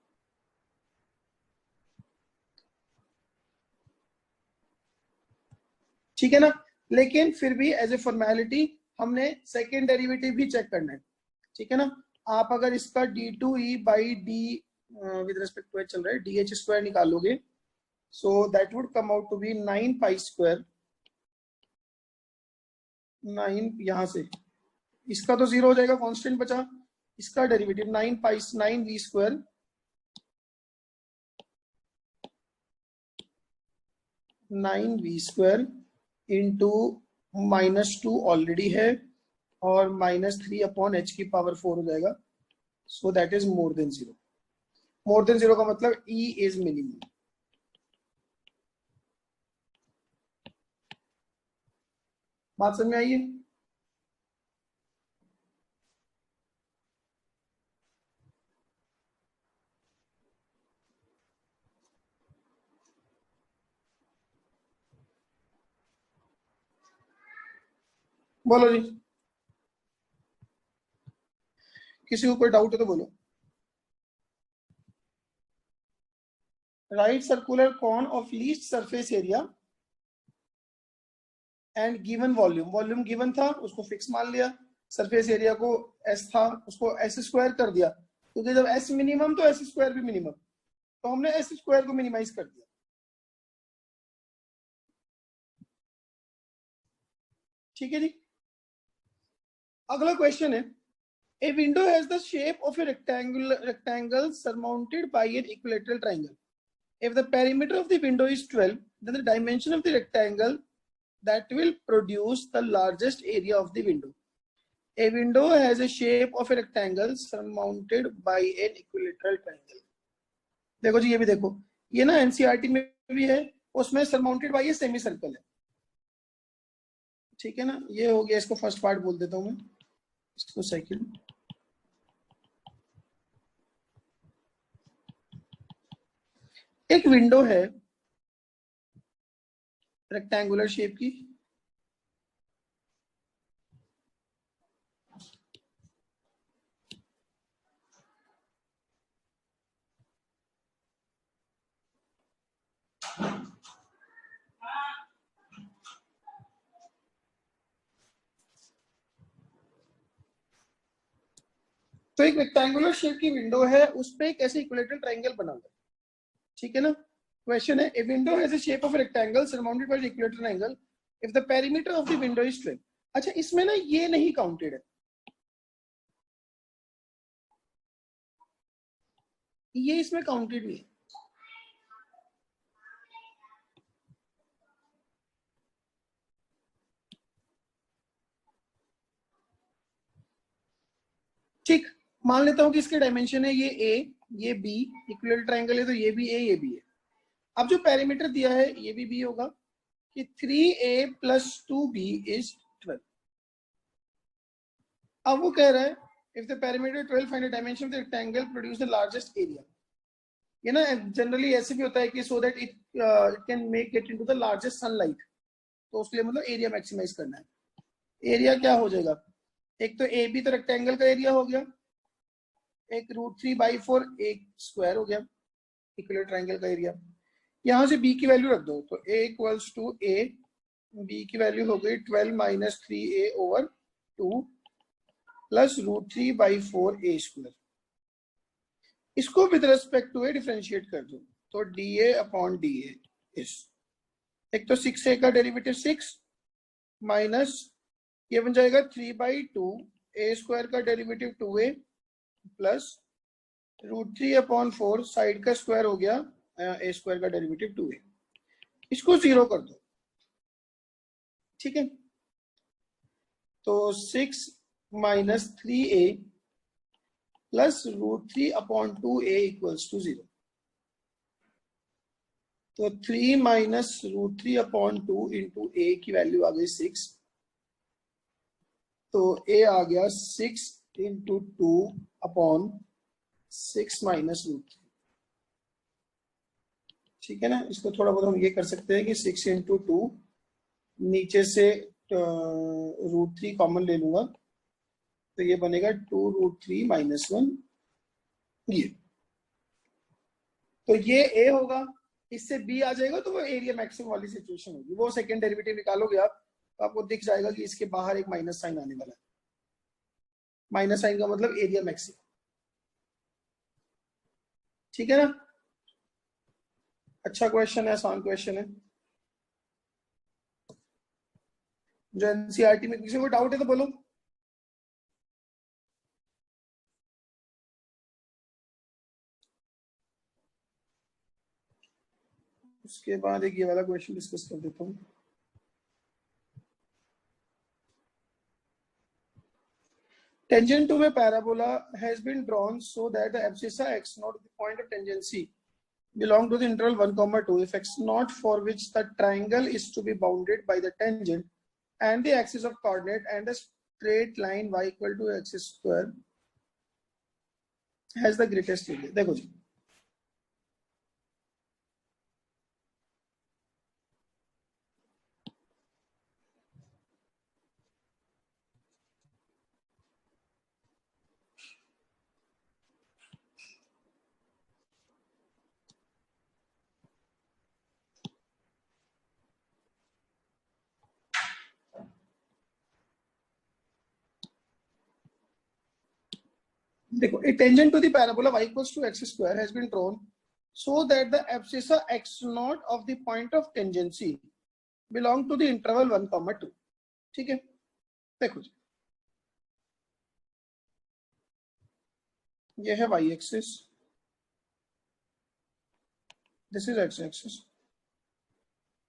ठीक है ना। लेकिन फिर भी एज ए फॉर्मेलिटी हमने सेकेंड डेरिवेटिव भी चेक करना है, ठीक है ना। आप अगर इसका d/d with respect to h चल रहा है dh² निकालोगे, so that would come out to be 9π², 9 यहां से इसका तो 0 हो जाएगा, कांस्टेंट बचा, इसका derivative 9v², 9v² into -2 already है और -3/h⁴ हो जाएगा, so that is more than 0। More than 0 का मतलब e इज मिनिमम। बात समझ में आई है? बोलो जी, किसी को कोई डाउट है तो बोलो। Right circular cone of least surface area and given volume, volume given था उसको फिक्स मान लिया, सरफेस एरिया को एस था उसको एस स्क्वायर कर दिया, क्योंकि जब एस मिनिमम तो एस स्क्वायर भी मिनिमम, तो हमने एस स्क्वायर को मिनिमाइज कर दिया। ठीक है जी। अगला क्वेश्चन है, a window has the shape of a rectangle surmounted by an equilateral triangle. If the perimeter of the window is 12, then the dimension of the rectangle that will produce the largest area of the window. A window has a shape of a rectangle surmounted by an equilateral triangle. देखो जी, ये भी देखो, ये ना NCERT में भी है, उसमें सरमाउंटेड बाय ए सेमी सर्कल है। ठीक है ना, ये हो गया, इसको फर्स्ट पार्ट बोल देता हूं मैं, इसको सेकंड। एक विंडो है रेक्टेंगुलर शेप की, तो एक रेक्टेंगुलर शेप की विंडो है, उस पे एक ऐसे इक्विलेटरल ट्रायंगल बना हुआ है। ठीक है ना, क्वेश्चन है, a window has a shape of a rectangle surrounded by equilateral triangle if the perimeter of the window is 12। अच्छा, इसमें ना ये नहीं काउंटेड है, ये इसमें काउंटेड नहीं है। ठीक, मान लेता हूं कि इसके डायमेंशन है ये ए, ये बी, इक्विलेटरल ट्रायंगल है तो ये भी ए, ये भी है। अब जो पेरीमीटर दिया है ये भी बी होगा कि 3a + 2b is 12। अब वो कह रहा है if the perimeter 12 find a dimension of the rectangle produce the largest area। ये ना जनरली ऐसे भी होता है कि so that it can make it into the largest sunlight, तो उसके लिए मतलब एरिया मैक्सिमाइज करना है। एरिया क्या हो जाएगा, एक तो ए बी तो रेक्टेंगल का एरिया हो गया, एक √3/4 एक स्क्वायर हो गया इक्विलेटरल ट्रायंगल का एरिया। यहां से b की वैल्यू रख दो, तो a = a, b की वैल्यू हो गई 12 - 3a/2 + √3/4 a स्क्वायर। इसको with respect to a differentiate कर दो, तो dA/dA इस, एक तो 6a का डेरिवेटिव 6 माइनस ये बन जाएगा 3/2 a स्क्वायर का डेरिवेटिव 2a प्लस √3/4 साइड का स्क्वायर हो गया a स्क्वायर का डेरिवेटिव 2a, इसको 0 कर दो। ठीक है, तो 6 - 3a + √3/2a = 0। तो 3 - √3/2 × a की वैल्यू आ गई 6, तो a आ गया 6 × 2/6 - √3। ठीक है ना, इसको थोड़ा बहुत हम ये कर सकते हैं कि 6 × 2, नीचे से √3 कॉमन ले लूंगा, तो ये बनेगा 2√3 - 1 ये, तो ये a होगा, इससे b आ जाएगा, तो वो एरिया मैक्सिमम वाली सिचुएशन होगी। वो सेकंड डेरिवेटिव निकालोगे आप तो आपको दिख जाएगा कि इसके बाहर एक माइनस साइन आने वाला है, माइनस साइन का मतलब एरिया मैक्सिमम। ठीक है ना, अच्छा क्वेश्चन है, आसान क्वेश्चन है। जो एनसीईआरटी में किसी को डाउट है तो बोलो। उसके बाद एक ये वाला क्वेश्चन डिस्कस कर देता हूँ। Tangent to a parabola has been drawn so that the abscissa x0 at the point of tangency belong to the interval 1, 2 if x0 for which the triangle is to be bounded by the tangent and the axis of coordinate and the straight line y = x² has the greatest area। देखो जी, देखो, a tangent to the parabola y equals to x square has been drawn so that the abscissa x naught of the point of tangency belong to the interval 1, 2. ठीक है, देखो जी, ये है y axis, this is x axis,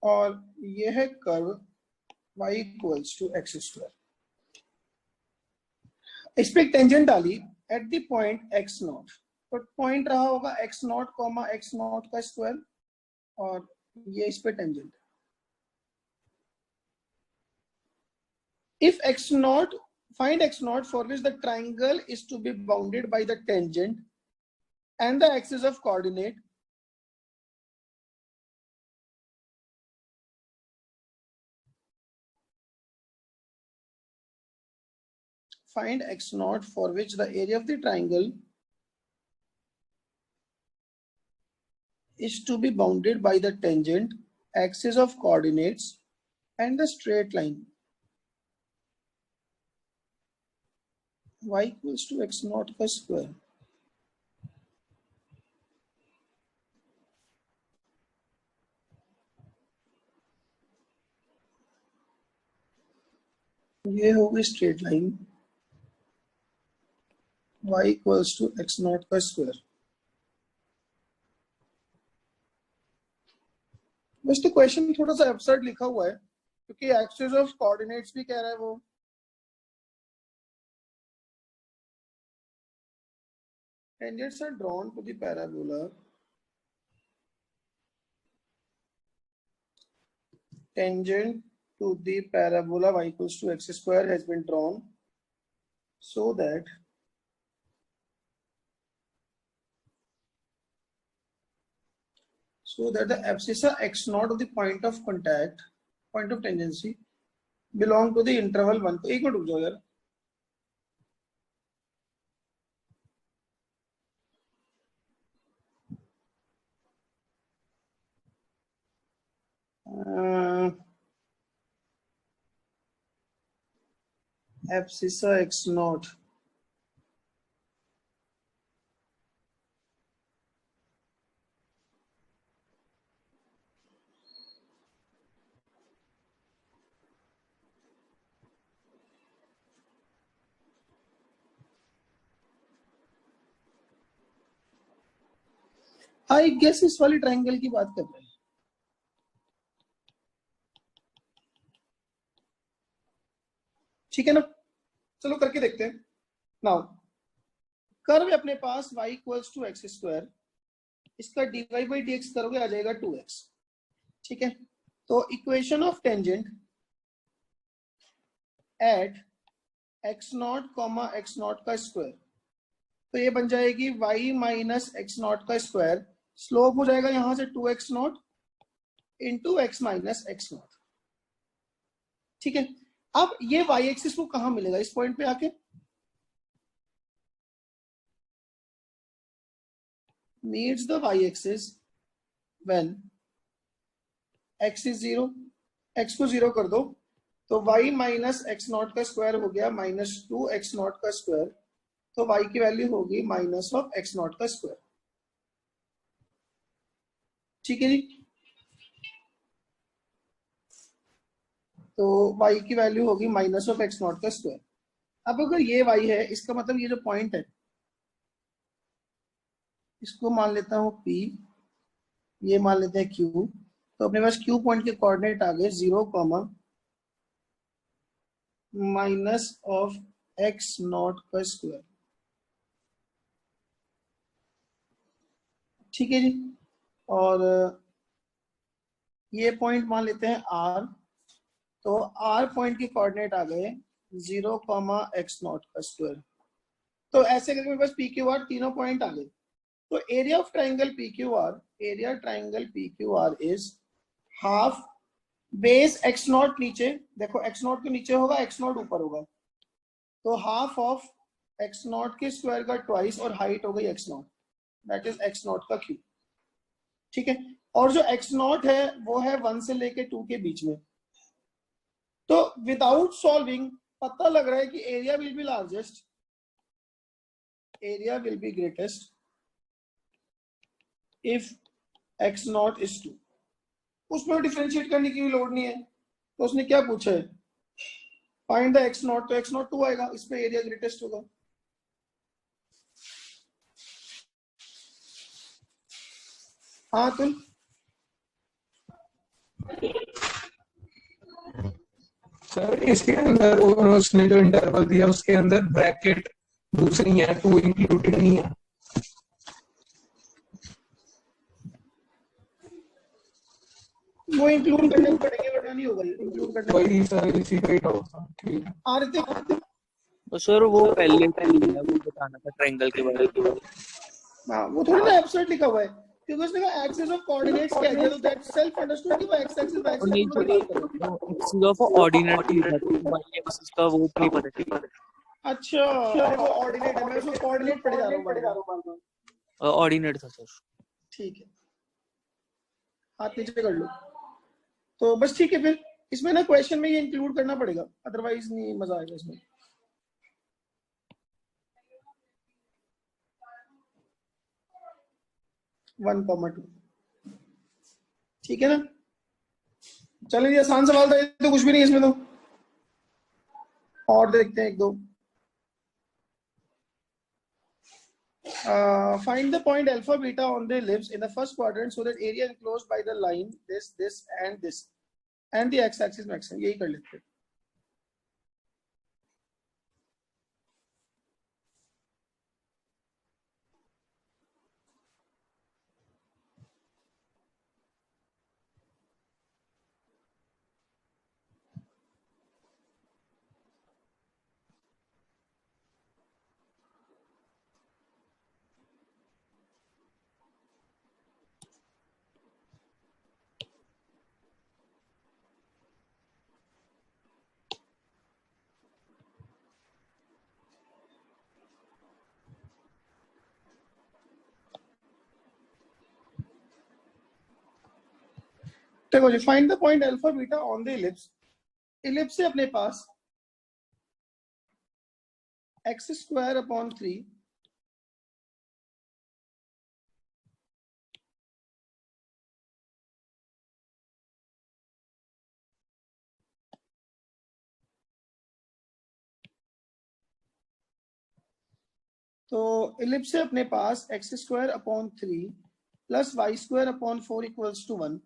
और ये है curve y equals to x square. इस पे टेंजेंट डाली at the point x naught, तो पॉइंट रहा होगा x naught comma x naught का स्क्वायर, और ये इस पे tangent. If x naught, find x naught for which the triangle is to be bounded by the tangent and the axis of coordinate. Find x naught for which the area of the triangle is to be bounded by the tangent, axis of coordinates, and the straight line. Y equals to x naught का square. ये होगी straight line y equals to x naught का square. बस तो question थोड़ा सा absurd लिखा हुआ है क्योंकि एक्सिस ऑफ कोऑर्डिनेट्स भी कह रहा है वो। Tangents are drawn to the parabola tangent to the parabola y equals to x square has been drawn so that the abscissa x naught of the point of contact, point of tangency, belong to the interval 1। एक minute रुक जाओ यार, abscissa x naught I guess इस वाली triangle की बात कर रहे हैं। ठीक है ना, चलो करके देखते हैं। नाउ कर्व है अपने पास y equals to x square, इसका dy बाई dx करोगे आ जाएगा 2x। ठीक है, तो equation of tangent at x naught comma x naught का स्क्वायर, तो ये बन जाएगी y माइनस x नॉट का स्क्वायर, स्लोप हो जाएगा यहां से 2x naught into x minus x naught. ठीक है, अब ये y एक्सिस को कहां मिलेगा, इस पॉइंट पे आके meets the y axis when x is 0, x को 0 कर दो तो y माइनस x नॉट का स्क्वायर हो गया माइनस 2x नॉट का स्क्वायर, तो y की वैल्यू होगी माइनस ऑफ x नॉट का स्क्वायर। ठीक है जी, तो y की वैल्यू होगी माइनस ऑफ x नॉट का स्क्वायर। अब अगर ये y है, इसका मतलब ये जो पॉइंट है इसको मान लेता हूं P, ये मान लेते हैं Q, तो अपने पास Q पॉइंट के कोऑर्डिनेट आ गए 0, माइनस ऑफ x नॉट का स्क्वायर। ठीक है जी, और ये पॉइंट मान लेते हैं R, तो R पॉइंट के कोऑर्डिनेट आ गए 0, x नॉट का स्क्वायर। तो ऐसे करके मेरे पास PQR तीनों पॉइंट आ गए। तो area of triangle PQR, area triangle PQR is half base x not नीचे, देखो x नॉट के नीचे होगा, x नॉट ऊपर होगा, तो हाफ ऑफ x नॉट के स्क्वायर का ट्वाइस, और हाइट हो गई x not, that is x naught का क्यूब। ठीक है, और जो x नॉट है वो है 1 से लेके 2 के बीच में। तो विदाउट सॉल्विंग पता लग रहा है कि area will be largest area will be greatest if x naught is 2. उसमें डिफरेंशिएट करने की भी लोड नहीं है, तो उसने क्या पूछा है, फाइंड द x naught, तो x naught 2 आएगा, इसमें एरिया ग्रेटेस्ट होगा. हाँ तुम सर इसके अंदर उसने जो इंटरवल दिया उसके अंदर ब्रैकेट दूसरी है, 2 इंक्लूडेड नहीं है. वो इंक्लूड करने पड़ेंगे वरना नहीं होगा, इंक्लूड करने वही सर इसी का ही डाउट था. ठीक है. आरती तो सर वो पहले वो बताना था ट्रायंगल के बारे में. हाँ वो थोड़ी ना एब्सर्ड लिखा हुआ है, क्योंकि उसने कहा एक्सिस ऑफ कोऑर्डिनेट्स क्या है, तो दैट सेल्फ अंडरस्टूड कि वो एक्स एक्सिस वाई और नहीं axis axis of ordinate y axis का वो नहीं पता. अच्छा, अरे वो ऑर्डिनेट है, मैं उसको कोऑर्डिनेट पढ़ जा रहा हूँ. ऑर्डिनेट था सर. ठीक है, हाथ नीचे कर लो. तो बस ठीक है, फिर इसमें ना क्वेश्चन में ये इंक्लूड करना पड़ेगा, अदरवाइज नहीं मजा आएगा इसमें. वन कॉमा टू, ठीक है ना. चलिए आसान सवाल था ये, तो कुछ भी नहीं इसमें. तो और देखते हैं एक दो. Find the point alpha beta on the ellipse in the first quadrant so that area enclosed by the line this and this and the x-axis maximum. यही कर लेते हैं. देखो जी, find the point alpha beta on the ellipse. Ellipse से अपने पास x square upon 3 तो इलिप्स से अपने पास x square upon 3 plus y square upon 4 equals to 1.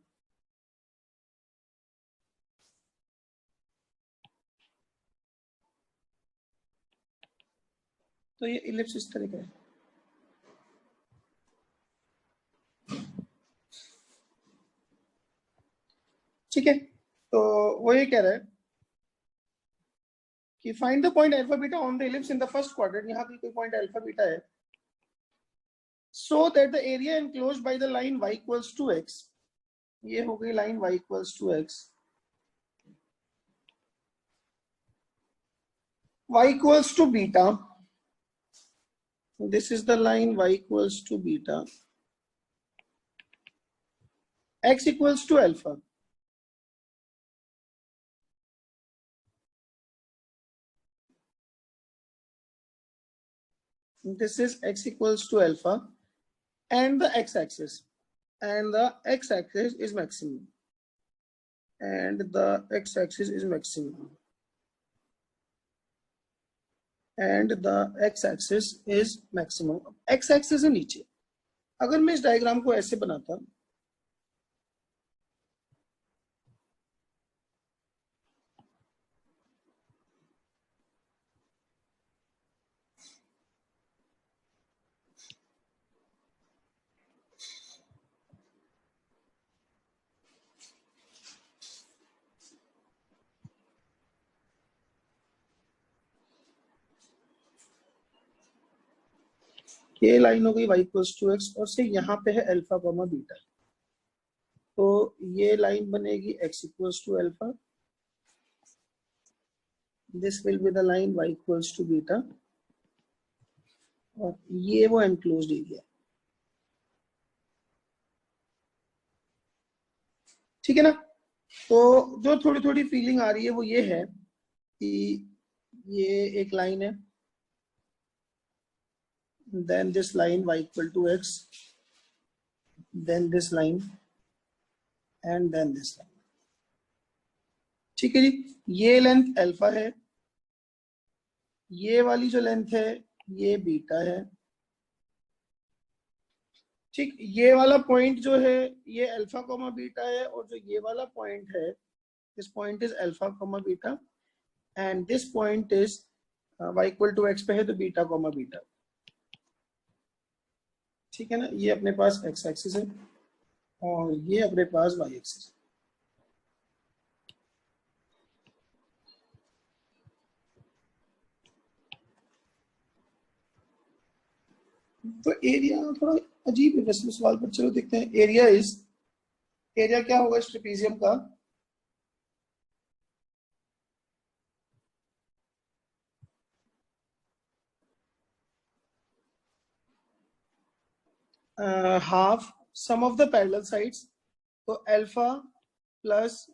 तो ये इलिप्स इस तरह का है. ठीक है, तो वो ये कह रहा है कि find the point alpha beta on the ellipse in the first quadrant. यहाँ पे कोई पॉइंट अल्फा बीटा है, so that the area enclosed by the line y equals to x. ये हो गई line y equals to x, y equals to beta. This is the line y equals to beta, x equals to alpha. This is x equals to alpha and the x-axis, and the x-axis is maximum, and the x-axis is maximum, and the x-axis is maximum. x-axis है नीचे. अगर मैं इस diagram को ऐसे बनाता, ये line हो गई y इक्वल्स टू x और से यहाँ पे है अल्फा कॉमा बीटा. तो ये लाइन बनेगी x equals to alpha. This will be the line y equals to beta, और ये वो एनक्लोज्ड एरिया. ठीक है ना. तो जो थोड़ी थोड़ी फीलिंग आ रही है वो ये है कि ये एक लाइन है, then this line y equal to x, then this line and then this line. ठीक है जी, ये लेंथ अल्फा है, ये वाली जो लेंथ है ये बीटा है। ठीक, ये वाला पॉइंट जो है ये अल्फा कॉमा बीटा है, और जो ये वाला पॉइंट है this point is alpha comma beta, and this point is y equal to x पे है तो बीटा कॉमा बीटा। ठीक है ना, ये अपने पास x एक्सिस है और ये अपने पास y एक्सिस। तो एरिया थोड़ा अजीब है वैसे सवाल पर, चलो देखते हैं। एरिया क्या होगा इस ट्रेपेजियम का? Half sum of the parallel sides, तो अल्फा प्लस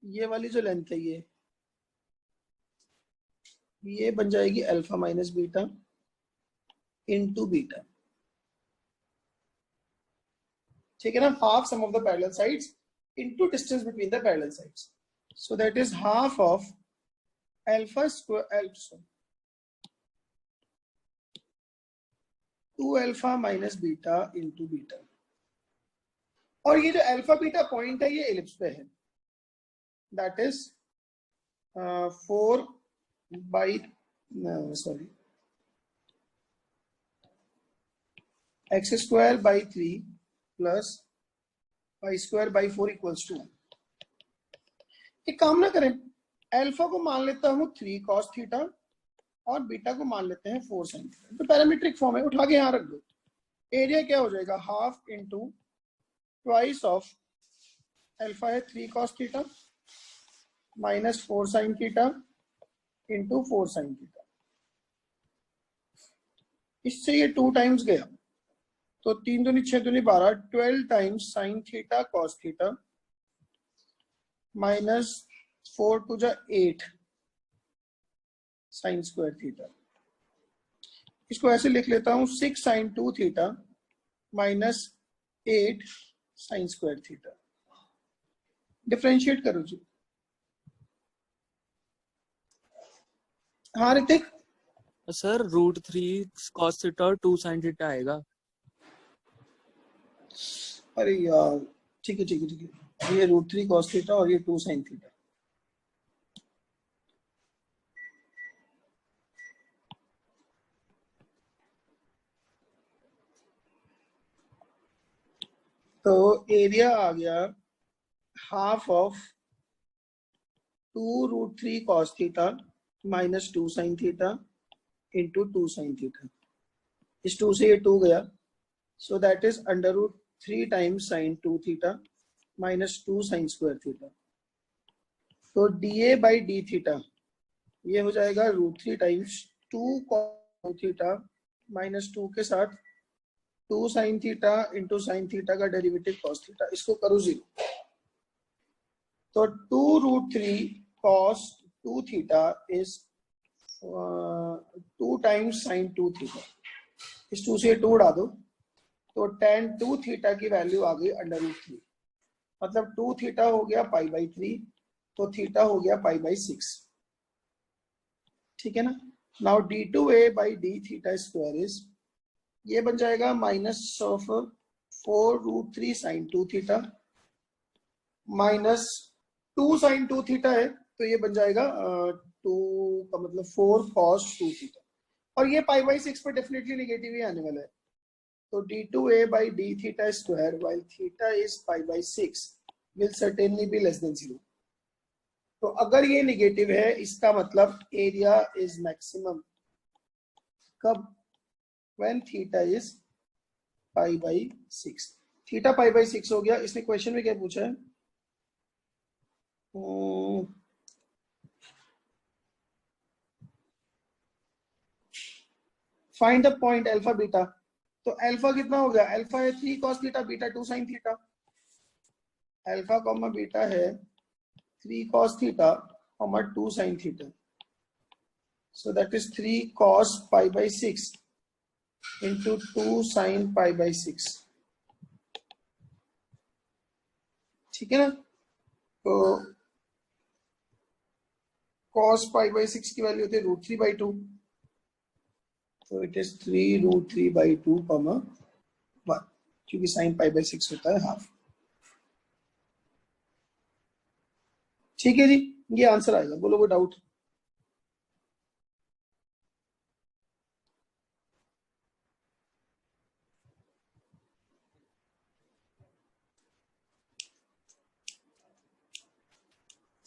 ये वाली जो लेंथ है ये बन जाएगी alpha minus beta into beta. ठीक है ना, half sum of the parallel sides into distance between the parallel sides, so that is half of alpha square 2 alpha minus beta into beta. और ये जो अल्फा बीटा पॉइंट है ये ellipse पे है, that is 4 by x square by 3 plus y square by 4 equals to 1। एक काम ना करें, अल्फा को मान लेता हूं 3 cos थीटा और बीटा को मान लेते हैं 4 sin थीटा, तो पैरामीट्रिक फॉर्म है, उठा के यहां रख दो। एरिया क्या हो जाएगा, half into twice of alpha है 3 cos theta minus 4 sin theta into 4 sin theta. इससे ये 2 टाइम्स गया तो 3 दूनी 6 दूनी 12, 12 times sin theta cos theta minus 4 टू जा 8 sin स्क्वायर थीटा। इसको ऐसे लिख लेता हूं 6 sin 2 theta minus 8 sin square theta. Differentiate करो जी। हाँ ऋतिक, सर √3 cos थीटा और 2 sin थीटा आएगा। अरे यार ठीक है, ये √3 cos थीटा और ये 2 sin थीटा। तो एरिया आ गया half of 2√3 cos theta minus 2 sin theta into 2 sin theta. इस 2 से ये 2 गया, so that is √3 times sin 2 theta minus 2 sin square theta. तो dA बाई डी थीटा ये हो जाएगा √3 टाइम्स 2 cos थीटा माइनस 2 के साथ 2 sin theta into sine theta का डेरिवेटिव cos थीटा। इसको करो 0, तो 2√3 cos 2 theta is 2 times sin 2 theta. इस 2 से 2 उड़ा दो तो tan 2 थीटा की वैल्यू आ गई √3, मतलब 2 थीटा हो गया π/3, तो थीटा हो गया π/6। ठीक है ना। Now d2a by d theta square is, ये बन जाएगा minus of 4√3 sin 2 theta minus 2 sin 2 theta है, तो ये बन जाएगा 2 का मतलब 4 cos 2 थीटा, और ये π/6 पर डेफिनेटली नेगेटिव ही आने वाला है। तो d2a by d theta square while theta is π/6 will certainly be less than 0। तो अगर ये नेगेटिव है इसका मतलब एरिया इज मैक्सिमम कब, when थीटा इज π/6। थीटा π/6 हो गया। इसने क्वेश्चन में क्या पूछा है, find the point alpha beta. तो अल्फा कितना हो गया, अल्फा है 3 cos theta, beta 2 sin theta. Alpha comma beta है 3 cos theta comma 2 sin theta, so that is 3 cos π/6 into 2 sine pi by 6, ठीक है ना। तो cos पाई बाई 6 की वैल्यू होती है √3/2, तो इट इज 3√3/2 कॉमा 1, क्योंकि साइन पाई बाई 6 होता है हाफ। ठीक है जी, ये आंसर आएगा। बोलो कोई डाउट?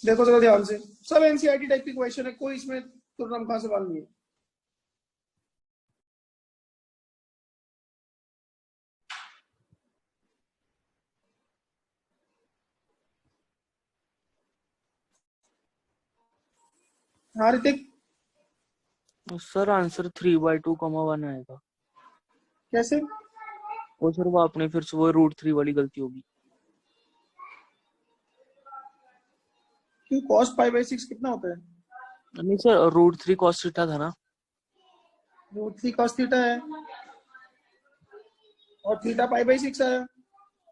देखो जरा ध्यान से, सब एनसीईआरटी टाइप की क्वेश्चन है, कोई इसमें तुर्रम खां सवाल नहीं है। हाँ ऋतिक, सर आंसर 3/2, 1 आएगा। कैसे? वो सर वो आपने फिर से वो √3 वाली गलती होगी। क्यों, cos पाई बाई 6 कितना होता है? नहीं सर, √3 cos थीटा था ना। √3 cos थीटा है और थीटा पाई बाई 6 आया।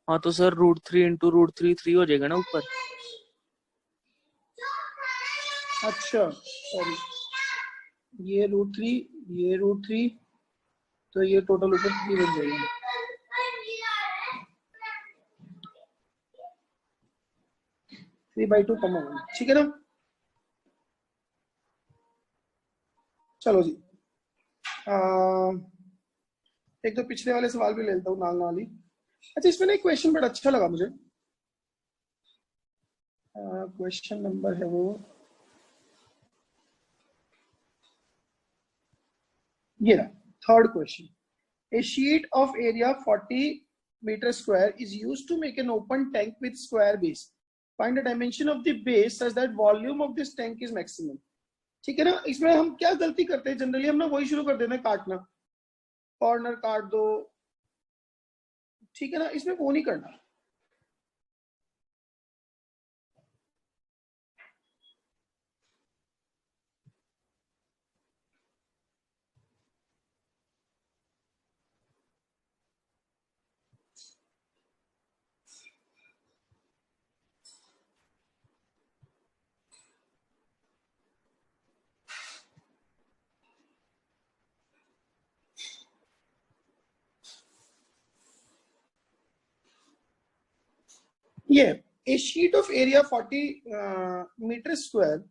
हाँ तो सर √3 इंटू √3 3 हो जाएगा ना ऊपर। अच्छा सॉरी, ये √3, ये √3, तो ये टोटल ऊपर 3 बन जाएगा। थ्री बाई टू कम होगा, ठीक है ना। चलो जी, एक तो पिछले वाले सवाल भी ले लेता हूँ नाल नाल ही। अच्छा, इसमें ना एक क्वेश्चन बड़ा अच्छा लगा मुझे। क्वेश्चन नंबर है वो ये रहा, third question. A sheet of area 40 meter square is used to make an open tank with square base. Find the dimension of the base such that volume of this tank is maximum. ठीक है ना। इसमें हम क्या गलती करते हैं generally, हम ना वही शुरू कर देते हैं काटना, कॉर्नर काट दो, ठीक है ना। इसमें वो नहीं करना। Yeah, a sheet of area 40 meters square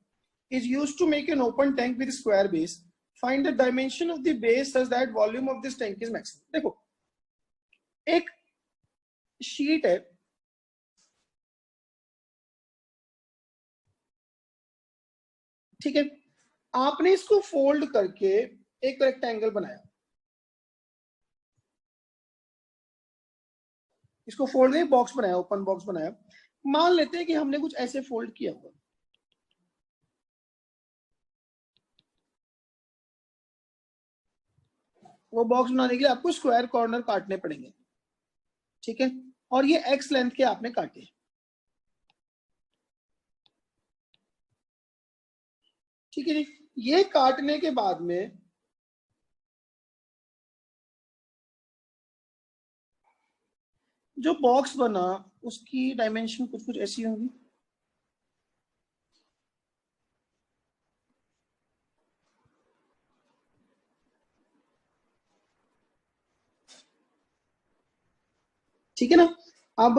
is used to make an open tank with square base. Find the dimension of the base such that volume of this tank is maximum. देखो, एक sheet है, ठीक है। आपने इसको fold करके एक rectangle बनाया, इसको फोल्ड करके बॉक्स बनाया, ओपन बॉक्स बनाया। मान लेते हैं कि हमने कुछ ऐसे फोल्ड किया हुआ, वो बॉक्स बनाने के लिए आपको स्क्वायर कॉर्नर काटने पड़ेंगे, ठीक है। और ये एक्स लेंथ के आपने काटे, ठीक है जी। ये काटने के बाद में जो बॉक्स बना उसकी डायमेंशन कुछ कुछ ऐसी होगी। ठीक है ना। अब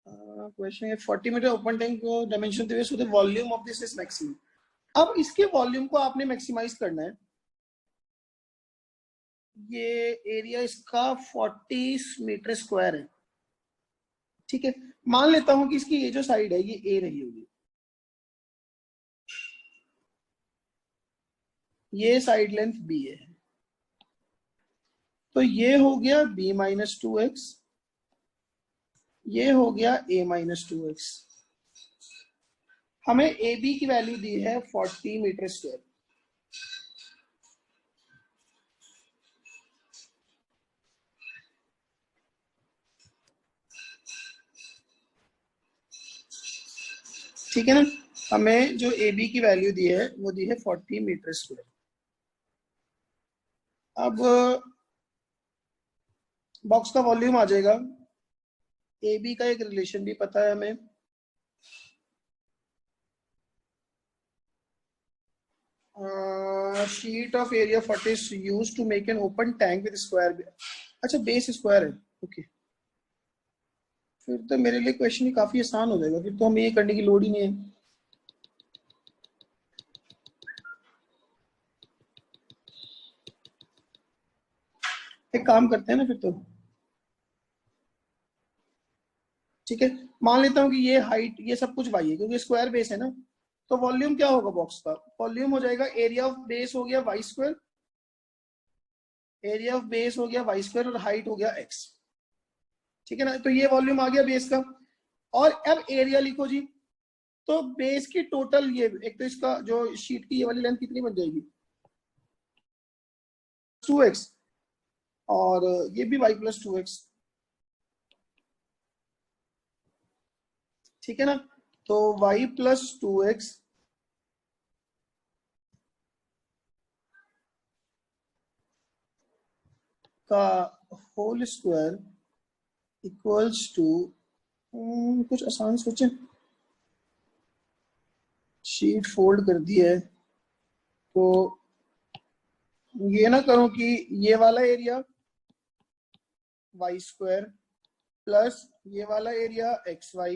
क्वेश्चन है 40 मीटर ओपन टैंक को डायमेंशन देवे so the volume of this is maximum. अब इसके वॉल्यूम को आपने मैक्सिमाइज करना है। ये एरिया इसका 40 मीटर स्क्वायर है, ठीक है। मान लेता हूं कि इसकी ये जो साइड है ये ए रही होगी, ये साइड लेंथ बी है, तो ये हो गया b माइनस 2x, ये हो गया a माइनस 2x। हमें ए बी की वैल्यू दी है 40 मीटर स्क्वायर, ठीक है ना। हमें जो ए बी की वैल्यू दी है वो दी है 40 मीटर स्क्वायर। अब बॉक्स का वॉल्यूम आ जाएगा, ए बी का एक रिलेशन भी पता है हमें, sheet of area 40 is used to make an open tank with square, अच्छा बेस स्क्वायर है, ओके फिर तो मेरे लिए क्वेश्चन ही काफी आसान हो जाएगा, फिर तो हमें ये करने की लोड ही नहीं है। एक काम करते हैं ना फिर तो, ठीक है, मान लेता हूं कि ये हाइट ये सब कुछ वाई है क्योंकि स्क्वायर बेस है ना, तो वॉल्यूम क्या होगा बॉक्स का, वॉल्यूम हो जाएगा एरिया ऑफ बेस हो गया y square, area of base हो गया वाई स्क्वायर और हाइट हो गया एक्स, ठीक है ना, तो ये वॉल्यूम आ गया बेस का। और अब एरिया लिखो जी, तो बेस की टोटल ये एक तो इसका जो शीट की ये वाली लेंथ कितनी बन जाएगी 2x और ये भी y प्लस 2x, ठीक है ना, तो y प्लस 2x का होल स्क्वायर इक्वल्स टू, कुछ आसान सोचें, शीट फोल्ड कर दी है तो ये ना करो कि ये वाला एरिया वाई स्क्वायर प्लस ये वाला एरिया एक्स वाई,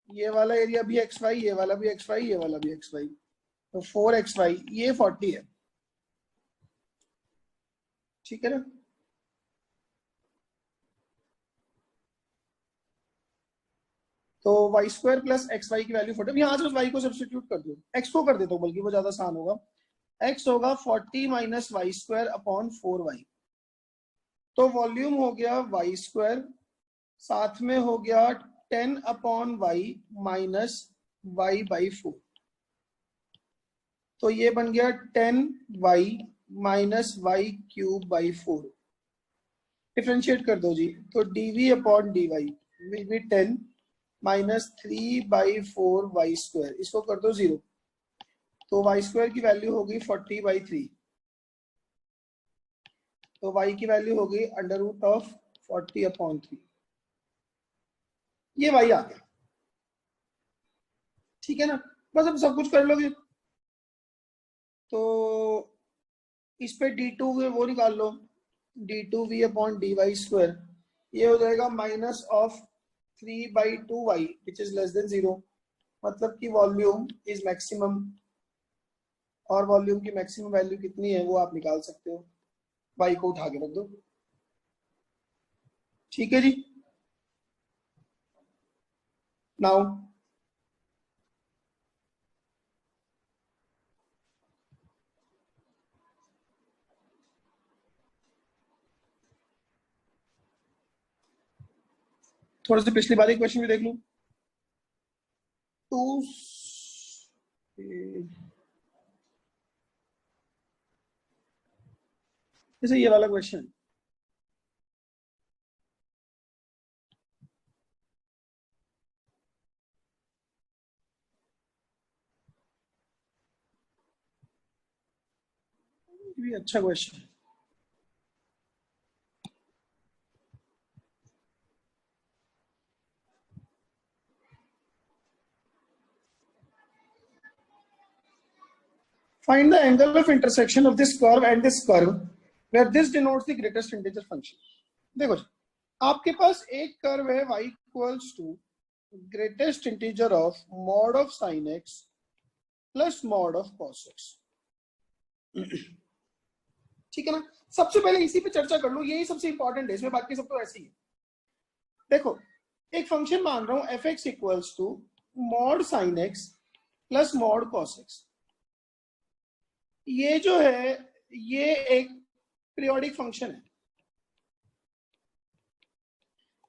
ये वाला एरिया भी एक्स वाई, ये वाला भी एक्स वाई, ये वाला भी एक्स वाई, तो 4xy ये 40 है, ठीक है ना। तो y square plus x y की वैल्यू 40, यहाँ से वाई को सब्स्टिट्यूट कर दो, एक्स को कर देता हूँ बल्कि वो ज्यादा आसान होगा, एक्स होगा 40 minus Y square upon 4y, तो वॉल्यूम हो गया वाई स्क्वायर साथ में हो गया 10 upon y minus y by 4, तो ये बन गया 10y minus y cube by 4, differentiate कर दो जी, तो dv upon dy will be 10 minus 3/4 y square, इसको कर दो 0, तो वाई स्क्वायर की वैल्यू होगी 40/3, तो y की वैल्यू होगी अंडर रूट ऑफ 40/3, ये y आ गया, ठीक है ना। बस अब सब कुछ कर लोगे तो इस पे d2 वो निकाल लो, d2v अपॉन dy स्क्वायर, ये हो जाएगा minus of 3/2y which is less than 0, मतलब कि वॉल्यूम इज मैक्सिमम, और वॉल्यूम की मैक्सिमम वैल्यू कितनी है वो आप निकाल सकते हो, y को उठा के रख दो, ठीक है जी। नाउ थोड़ा सा पिछली बार एक क्वेश्चन भी देख लूं, टू जैसे ये वाला क्वेश्चन, ये अच्छा क्वेश्चन है, find the angle of intersection of this curve and this curve where this denotes the greatest integer function। देखो जी, आपके पास एक कर्व है y equals to greatest integer of mod of sine x plus mod of cos x, ठीक है ना। सबसे पहले इसी पे चर्चा कर लो, यही सबसे इंपॉर्टेंट है, इसमें बाकी सब तो ऐसे ही है। देखो एक फंक्शन मान रहा हूं f(x) equals to mod sine x plus mod cos x, ये जो है ये एक पीरियोडिक फंक्शन है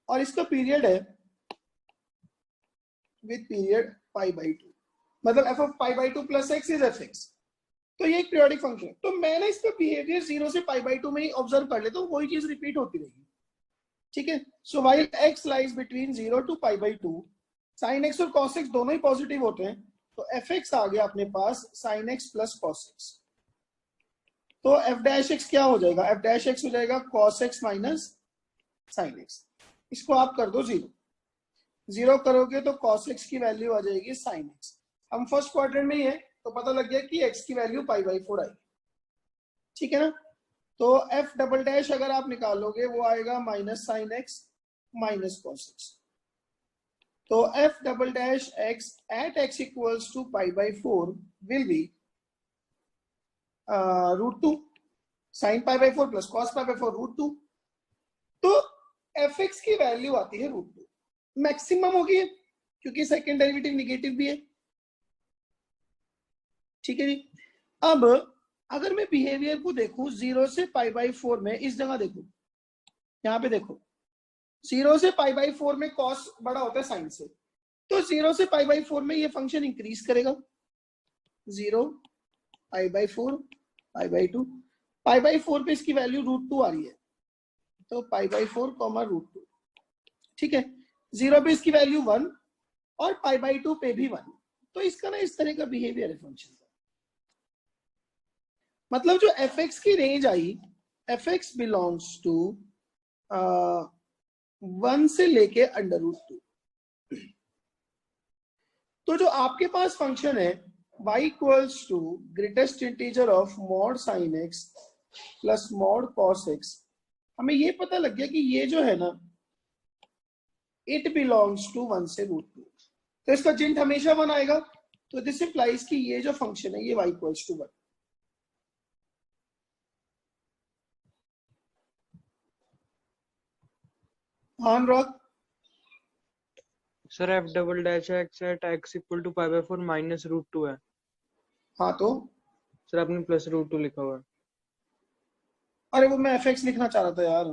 और इसका पीरियड है विद पीरियड π/2, मतलब f of π/2 plus x is fx, तो ये एक पीरियोडिक फंक्शन है। तो मैंने इसका बिहेवियर 0 से π/2 में ही ऑब्जर्व कर लेता हूँ, वही चीज रिपीट होती रहेगी, ठीक है। सो while x lies between 0 to π/2, sin x और cos x दोनों ही पॉजिटिव होते हैं, तो fx आ गया अपने पास sin x plus cos x, तो एफ डैश एक्स क्या हो जाएगा, एफ डैश एक्स हो जाएगा cos x minus sine x. इसको आप कर दो 0, 0 करोगे तो कॉस एक्स की वैल्यू आ जाएगी साइन एक्स। हम फर्स्ट क्वाड्रेंट में ही है तो पता लग गया कि एक्स की वैल्यू π/4 आएगी, ठीक है ना। तो एफ डबल डैश अगर आप निकालोगे वो आएगा minus sine x minus cos x. तो f double dash x at x equals to π/4 will be √2 sin π/4 plus cos π/4 √2। तो एफ एक्स की वैल्यू आती है √2, मैक्सिमम होगी क्योंकि सेकेंड डेरिवेटिव निगेटिव भी है, ठीक है जी। अब अगर मैं बिहेवियर को देखूं 0 से π/4 में, इस जगह देखो, यहाँ पे देखो 0 से π/4 में cos बड़ा होता है साइन से, तो 0 से π/4 में ये फंक्शन इंक्रीज करेगा, 0 π/4 π/2, π/4 पे इसकी वैल्यू √2 आ रही है, तो π/4 √2, ठीक है। 0 पे इसकी वैल्यू 1 और π/2 पे भी 1, तो इसका ना इस तरह का बिहेवियर है फंक्शन का। मतलब जो एफ एक्स की रेंज आई, एफ एक्स बिलोंग्स टू 1 से लेके √2। तो जो आपके पास फंक्शन है y equals to greatest integer of mod sine x plus mod cos x, हमें ये पता लग गया कि ये जो है ना इट बिलोंग्स टू 1 से √2, तो इसका जिंट हमेशा 1 आएगा। तो दिस इंप्लाइज कि ये जो फंक्शन है ये y इक्वल्स टू 1। हाँ Anurag, sir f double dash x at x equal to π/4 minus √2 है। हाँ तो सर आपने प्लस √2 लिखा हुआ है। अरे वो मैं एफ एक्स लिखना चाह रहा था यार,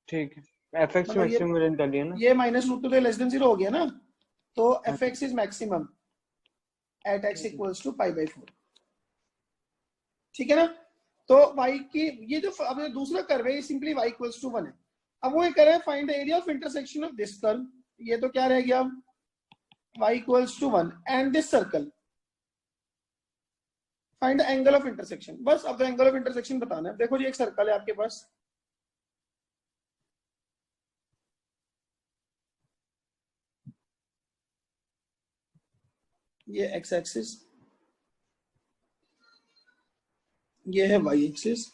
ठीक है, एफ एक्स मतलब मैक्सिमम वैल्यू निकाली है ना। ये माइनस √2 तो लेस देन 0 हो गया ना, तो f x is maximum at x equals to π/4, ठीक है ना। तो y की ये जो अब दूसरा कर्व है सिंपली y इक्वल्स टू 1 है। अब वो ये कर रहा है find the area of intersection of this curve, ये तो क्या रह गया y equals to 1 and this circle, find the angle of intersection. बस अब तो एंगल ऑफ इंटरसेक्शन बताना है। देखो जी एक सर्कल है आपके पास, ये x एक्सिस, ये है y एक्सिस,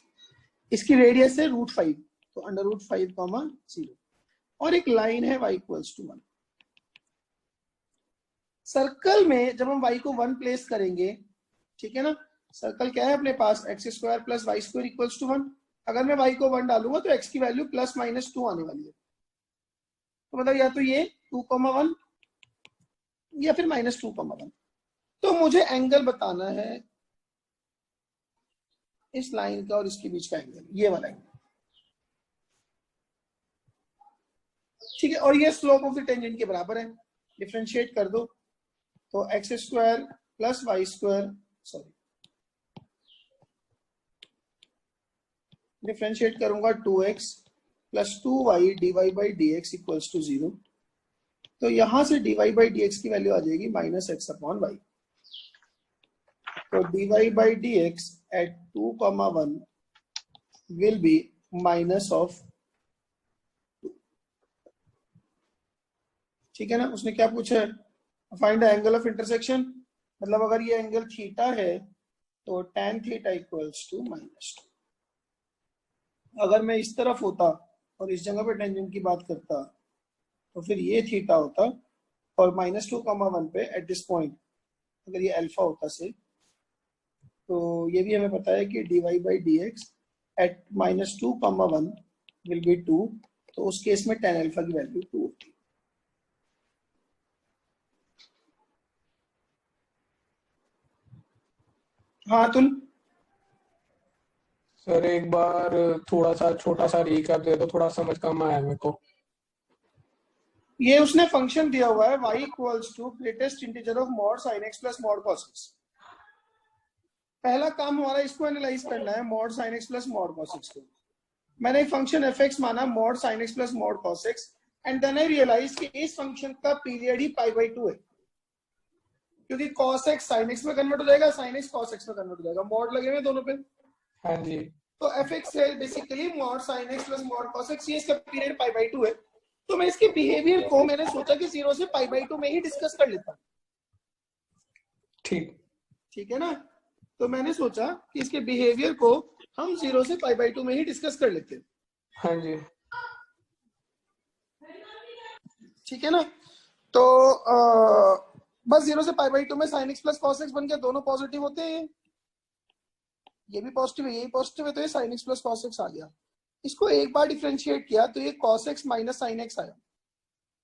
इसकी रेडियस है √5, तो √5, 0, और एक लाइन है y इक्वल्स टू 1। सर्कल में जब हम y को 1 प्लेस करेंगे, ठीक है ना, सर्कल क्या है अपने पास x² plus y² equals to 1। अगर मैं y को 1 डालूंगा तो x की वैल्यू +-2 आने वाली है, तो मतलब या तो ये 2,1 या फिर -2,1। तो मुझे एंगल बताना है इस लाइन का और इसके बीच का एंगल, ये वाला एंगल, ठीक है। और ये स्लोप ऑफ द टेंजेंट के बराबर है, डिफरेंशिएट कर दो, तो x² plus y², sorry differentiate करूंगा 2x plus 2y dy/dx equals to 0। तो यहां से dy/dx की वैल्यू आ जाएगी -x/y। तो dy/dx एट 2,1 विल बी -2, ठीक है ना। उसने क्या पूछा है, find the angle of intersection, मतलब अगर ये एंगल थीटा है तो tan थीटा इक्वल्स टू -2। अगर मैं इस तरफ होता और इस जगह पे टेंजेंट की बात करता तो फिर ये थीटा होता, और -2,1 पे एट दिस पॉइंट अगर ये अल्फा होता से, तो ये भी हमें पता है कि dy/dx एट -2,1 विल बी 2, तो उस केस में tan अल्फा की वैल्यू 2 होती है। हाँ तुल, सर एक बार थोड़ा सा छोटा सा रिकैप दे दो, थोड़ा समझ कम आया मेरे को। ये उसने फंक्शन दिया हुआ है y equals to greatest integer of mod sine x plus mod cos x. पहला काम हमारा इसको एनालाइज करना है, mod sine x plus mod cos x को। मैंने एक फंक्शन एफ एक्स माना mod sine x plus mod cos x, and then I realise कि इस फंक्शन का पीरियड ही π/2 है, क्योंकि cos x sin x में कन्वर्ट हो जाएगा, sin x cos x में कन्वर्ट हो जाएगा, मॉड लगे हुए दोनों पे। हाँ जी। तो एफ एक्स है basically mod sine x plus mod cos x, ये इसका पीरियड पाई बाई 2 है। तो मैं इसके बिहेवियर को मैंने सोचा कि 0 से पाई बाई 2 में ही डिस्कस कर लेता हूँ। ठीक है ना। तो मैंने सोचा कि इसके बिहेवियर को हम 0 से पाई बाई 2 में ही डिस्कस कर लेते हैं। हाँ जी। ठीक है ना। तो बस 0 से पाई बाई 2 में sign x plus cos x बन गया, दोनों पॉजिटिव होते हैं, ये भी पॉजिटिव है ये भी पॉजिटिव है, तो ये sine x plus cos x आ गया। इसको एक बार डिफरेंशिएट किया तो ये cos x minus sine x आया।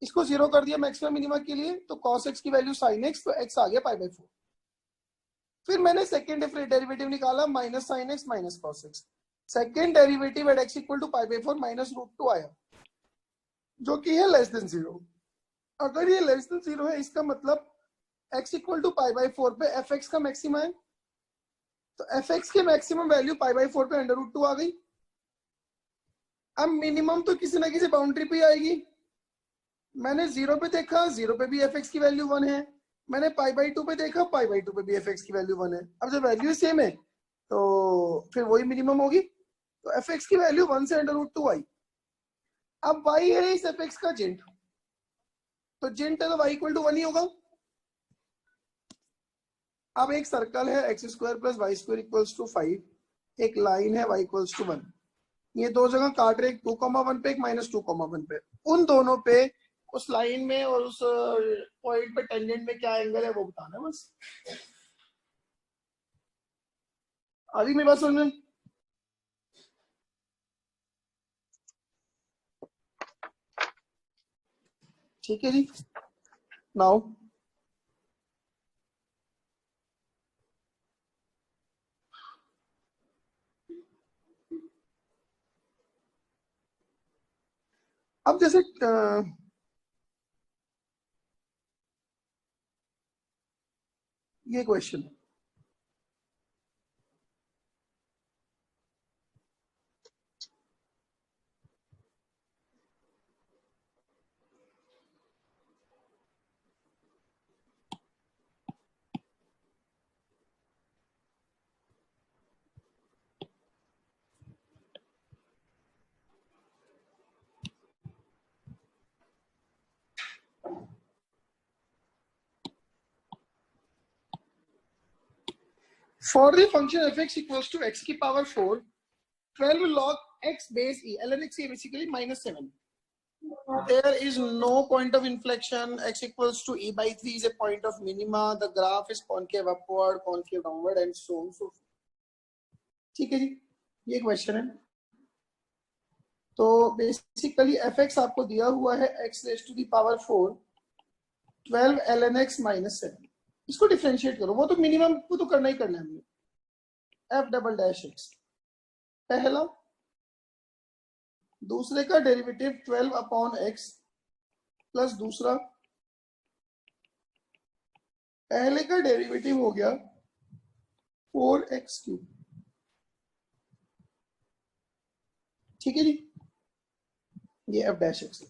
इसको 0 कर दिया मैक्सिमम मिनिमा के लिए, तो cos x की वैल्यू sin x, तो x आ गया पाई बाई 4। फिर मैंने सेकंड डेरिवेटिव निकाला minus sine x minus cos x. Second derivative at x equal to pi by 4 minus root 2 आया, जो कि है लेस देन 0। अगर ये लेस देन 0 है, इसका मतलब x equal to pi by 4 पे एफ एक्स का मैक्सिमम है, तो एफ एक्स की मैक्सिमम वैल्यू पाई बाई 4 पे अंडर रूट 2 आ गई। अब मिनिमम तो किसी ना किसी बाउंड्री पे आएगी। मैंने 0 पे देखा, 0 पे भी एफ एक्स की वैल्यू 1 है। मैंने पाई बाई 2 पे देखा, पाई बाई 2 पे भी एफ एक्स की वैल्यू 1 है। अब जब वैल्यू सेम है तो फिर वही मिनिमम होगी। तो एफ एक्स की वैल्यू 1 से अंडर रूट 2 आई। अब y है इस एफ एक्स का जेंट, तो जेंट है तो y इक्वल टू 1 ही होगा। अब एक सर्कल है x square plus y square equals to 5, एक लाइन है y इक्वल्स टू 1। ये दो जगह काट रहे, एक 2,1 पे एक -2,1 पे। उन दोनों पे उस लाइन में और उस पॉइंट पे टेंजेंट में क्या एंगल है वो बताना है बस। अभी मेरी बात सुन रहे? ठीक है जी। नाउ अब जैसे ये question, for the function f(x) equals to x की power 4 12 log x base e, ln x basically -7. There is no point of inflection. X equals to e by 3 is a point of minima. The graph is concave upward, concave downward, and so on so forth. ठीक है जी, ये question है। तो basically F x आपको दिया हुआ है x raise to the power 4 12 ln x -7। इसको डिफरेंशिएट करो, वो तो मिनिमम को तो करना ही करना है हमें। f डबल डैश x पहला, दूसरे का डेरिवेटिव 12 अपॉन x प्लस दूसरा, पहले का डेरिवेटिव हो गया 4x क्यूब। ठीक है जी, ये f डैश x।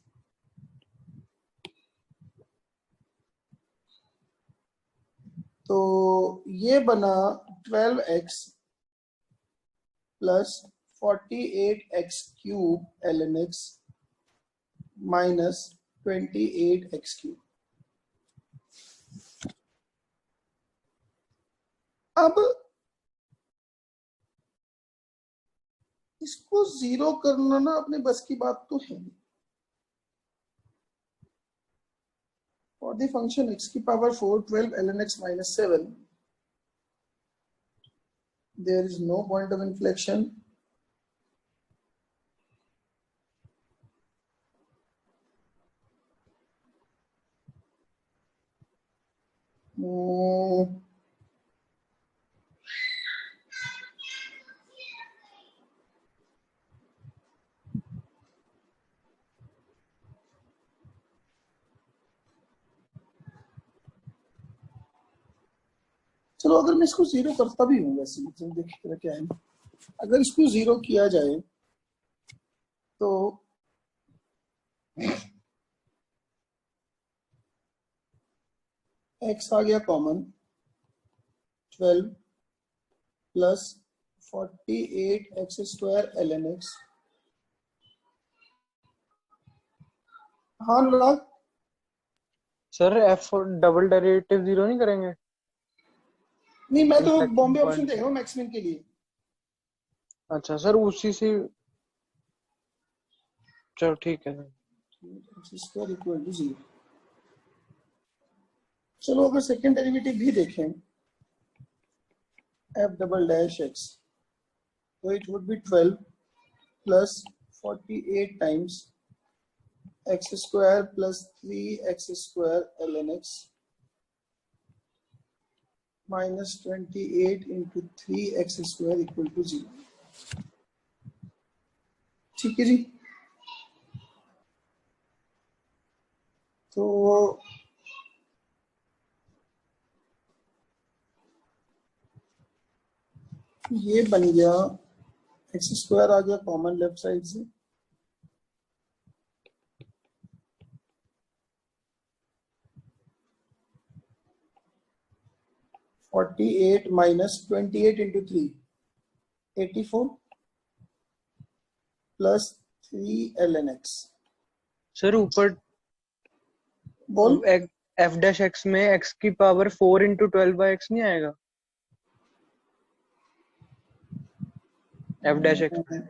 तो ये बना 12x plus 48x cube ln x minus 28x cube. अब इसको 0 करना ना अपने बस की बात तो है नहीं। For the function x की power 4 12 ln x -7, there is no point of inflection. चलो अगर मैं इसको 0 करता भी हूँ, वैसे मतलब देखिए क्या है, अगर इसको 0 किया जाए तो x आ गया common 12 plus 48x² ln x। हाँ Anurag, sir f double derivative 0 नहीं करेंगे? नहीं मैं तो Inflection बॉम्बे point ऑप्शन देख रहा हूँ मैक्समिन के लिए। अच्छा सर, उसी से चलो ठीक है x² इक्वल टू 0। चलो अगर सेकेंड डेरिवेटिव भी देखें f डबल डैश x, तो it would be 12 plus 48 times x² plus 3x² ln x minus 28 into 3x² equal to 0। ठीक है जी। तो ये बन गया, x² आ गया कॉमन लेफ्ट साइड से, (48 minus 28 into 3 84 plus 3 ln x। Sir. ऊपर बोल एफ डैश एक्स में x की पावर 4 इंटू 12/x नहीं आएगा? एफ डैश एक्स में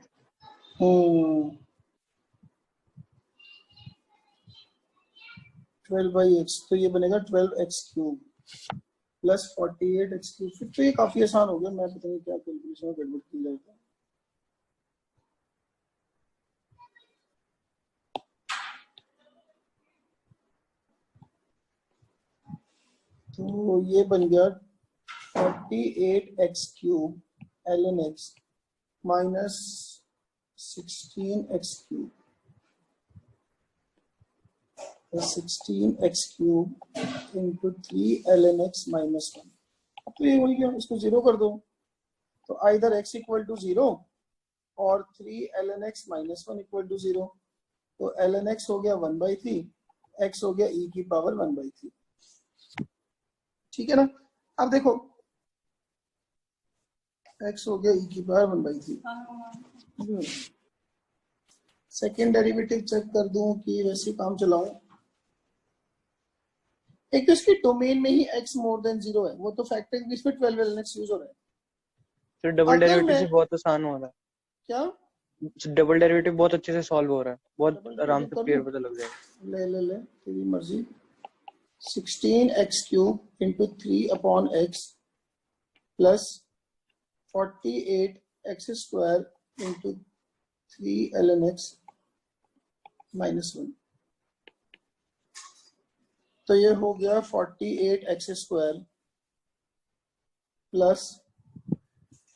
12/x, तो ये बनेगा 12x³ प्लस 48x³। फिर तो ये काफी आसान हो गया, मैं पता नहीं क्या कैलकुलेशन में गड़बड़ की जाता है। तो ये बन गया 48x³ ln x minus 16x³ 16x³ into 3 ln x minus 1। तो ये वही, क्या इसको 0 कर दो, तो आइदर x इक्वल टू 0 और 3 ln x minus 1 equal to 0। तो ln x हो गया 1/3, x हो गया e की पावर 1/3। ठीक है ना। अब देखो x हो गया e की पावर 1/3। सेकेंड डेरिवेटिव चेक कर दूं कि वैसे काम चलाऊं। एक तो इसकी डोमेन में ही x मोर देन 0 है, वो तो फैक्टरिंग इसमें 12 ln x यूज हो रहा है। सर डबल अगर डेरिवेटिव से मैं बहुत आसान हो रहा है। क्या डबल डेरिवेटिव बहुत अच्छे से सॉल्व हो रहा है, बहुत डबल आराम डेरिवेटिव से कर क्लियर लूं? पता लग जाएगा। ले तेरी मर्जी। 16x³ into 3/x plus 48x² into 3 ln x minus 1। तो ये हो गया 48x² plus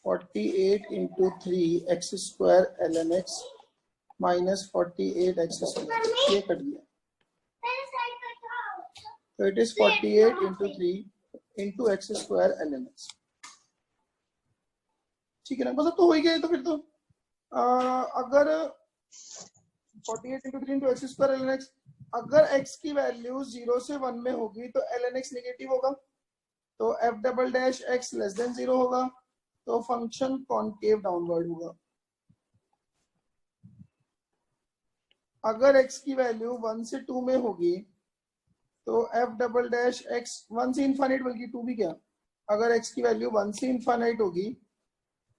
48 into 3x² ln x minus 48x²। ये कट गया, तो it is 48 into 3 into x² ln x। ठीक है ना, मतलब तो हो ही गया। तो फिर तो अगर 48 into 3 into x² ln x, अगर x की वैल्यू 0 से 1 में होगी तो ln x नेगेटिव होगा, तो f double dash x less than 0 होगा, तो फंक्शन कॉनकेव डाउनवर्ड होगा। अगर x की वैल्यू 1 से 2 में होगी तो f डबल डैश x 1 से इनफाइनाइट, बल्कि 2 भी क्या, अगर x की वैल्यू 1 से इनफाइनाइट होगी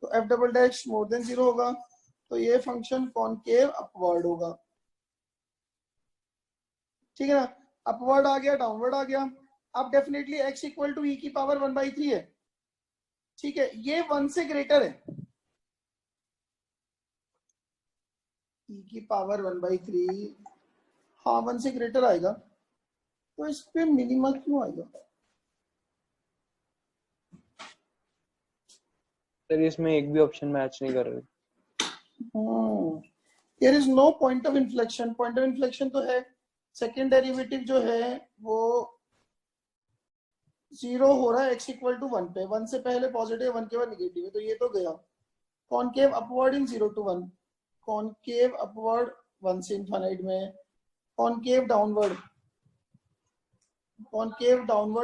तो f double dash more than 0 होगा, तो ये फंक्शन कॉनकेव अपवर्ड होगा। ठीक है ना, अपवर्ड आ गया, डाउनवर्ड आ गया। अब definitely x equal to e की पावर 1/3 है। ठीक है, ये 1 से ग्रेटर है, e की पावर 1/3, हाँ 1 से ग्रेटर आएगा, तो इस पे मिनिमा क्यों आएगा? सर इसमें एक भी ऑप्शन मैच नहीं कर रहे। There is no point of inflection. Point of inflection तो है, सेकेंड डेरिवेटिव जो है वो 0 हो रहा है x इक्वल टू 1 पे, 1 से पहले पॉजिटिव 1 के बाद निगेटिव है, तो ये तो गया। Concave upward in 0 to 1, concave upward 1 से इनफाइनाइट में, कॉनकेव डाउनवर्ड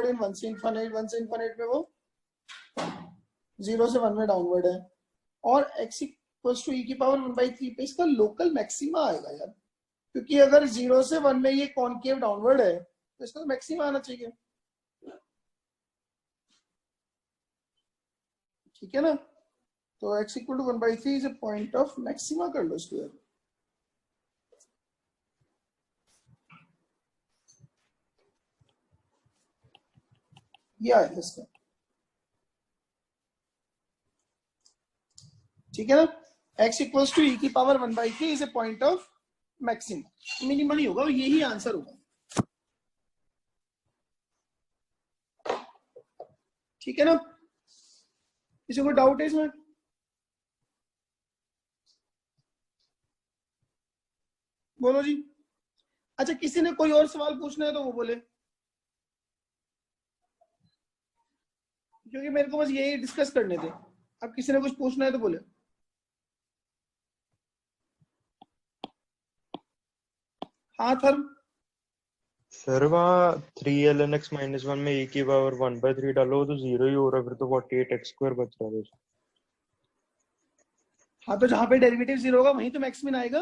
इन 1 से इनफाइनाइट, 1 से इनफाइनाइट में वो 0 से 1 में डाउनवर्ड है, और x इक्वल्स टू e की पावर 1/3 पे इसका लोकल मैक्सिमा आएगा यार, क्योंकि अगर 0 से 1 में ये कॉनकेव डाउनवर्ड है तो इसका मैक्सिमा आना चाहिए, ठीक है ना। तो x equal to 1/3 is a point of maxima कर लो इसको यार। ये आएगा इसका, ठीक है ना। x इक्वल्स टू e की power 1/3 is a point of maxima, minimum ही होगा, यही आंसर होगा, ठीक है ना। किसी को डाउट है इसमें? बोलो जी। अच्छा, किसी ने कोई और सवाल पूछना है तो वो बोले, क्योंकि मेरे को बस यही डिस्कस करने थे। अब किसी ने कुछ पूछना है तो बोले। हाँ थर्म। सर वहाँ 3lnx माइनस 1 में e की पावर 1/3 डालो तो 0 ही हो रहा, फिर तो 48x² बच रहा है। हाँ तो जहां पे डेरिवेटिव 0 होगा वहीं तो मैक्सिमम आएगा।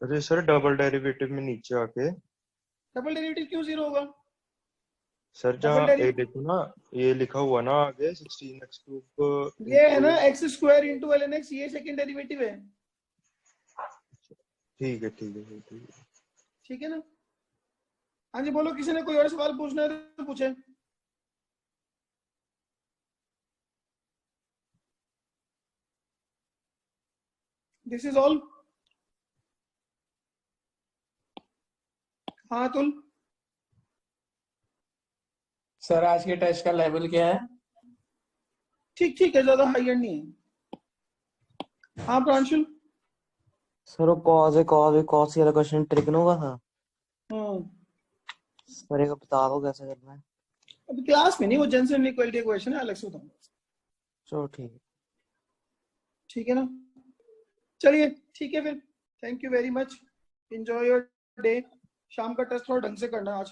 अरे सर डबल डेरिवेटिव में नीचे आके, डबल डेरिवेटिव क्यों 0 होगा? सर जहाँ ये देखो ना, ये लिखा हुआ ना आगे 16x³ ये है ना x² इंटू lnx, ये सेकंड डेरिवेटिव है, ठीक है ठीक है ठीक है। ठीक है ना। हाँ जी बोलो, किसी ने कोई और सवाल पूछना है तो पूछे। This is all. हाँ तुल। सर आज के टेस्ट का लेवल क्या है? ठीक ठीक है, ज्यादा हाई एंड नहीं है। हाँ प्रांशुल। सर वो कॉस वाला क्वेश्चन ट्रिग्नो का था हाँ सर, एक बता दो कैसे करना है। अभी क्लास में नहीं, वो जनरल इक्वालिटी क्वेश्चन है, अलग से बताऊंगा। चलो ठीक है। ठीक है ना। चलिए ठीक है फिर, thank you very much, enjoy your day. शाम का टेस्ट थोड़ा ढंग से करना आज।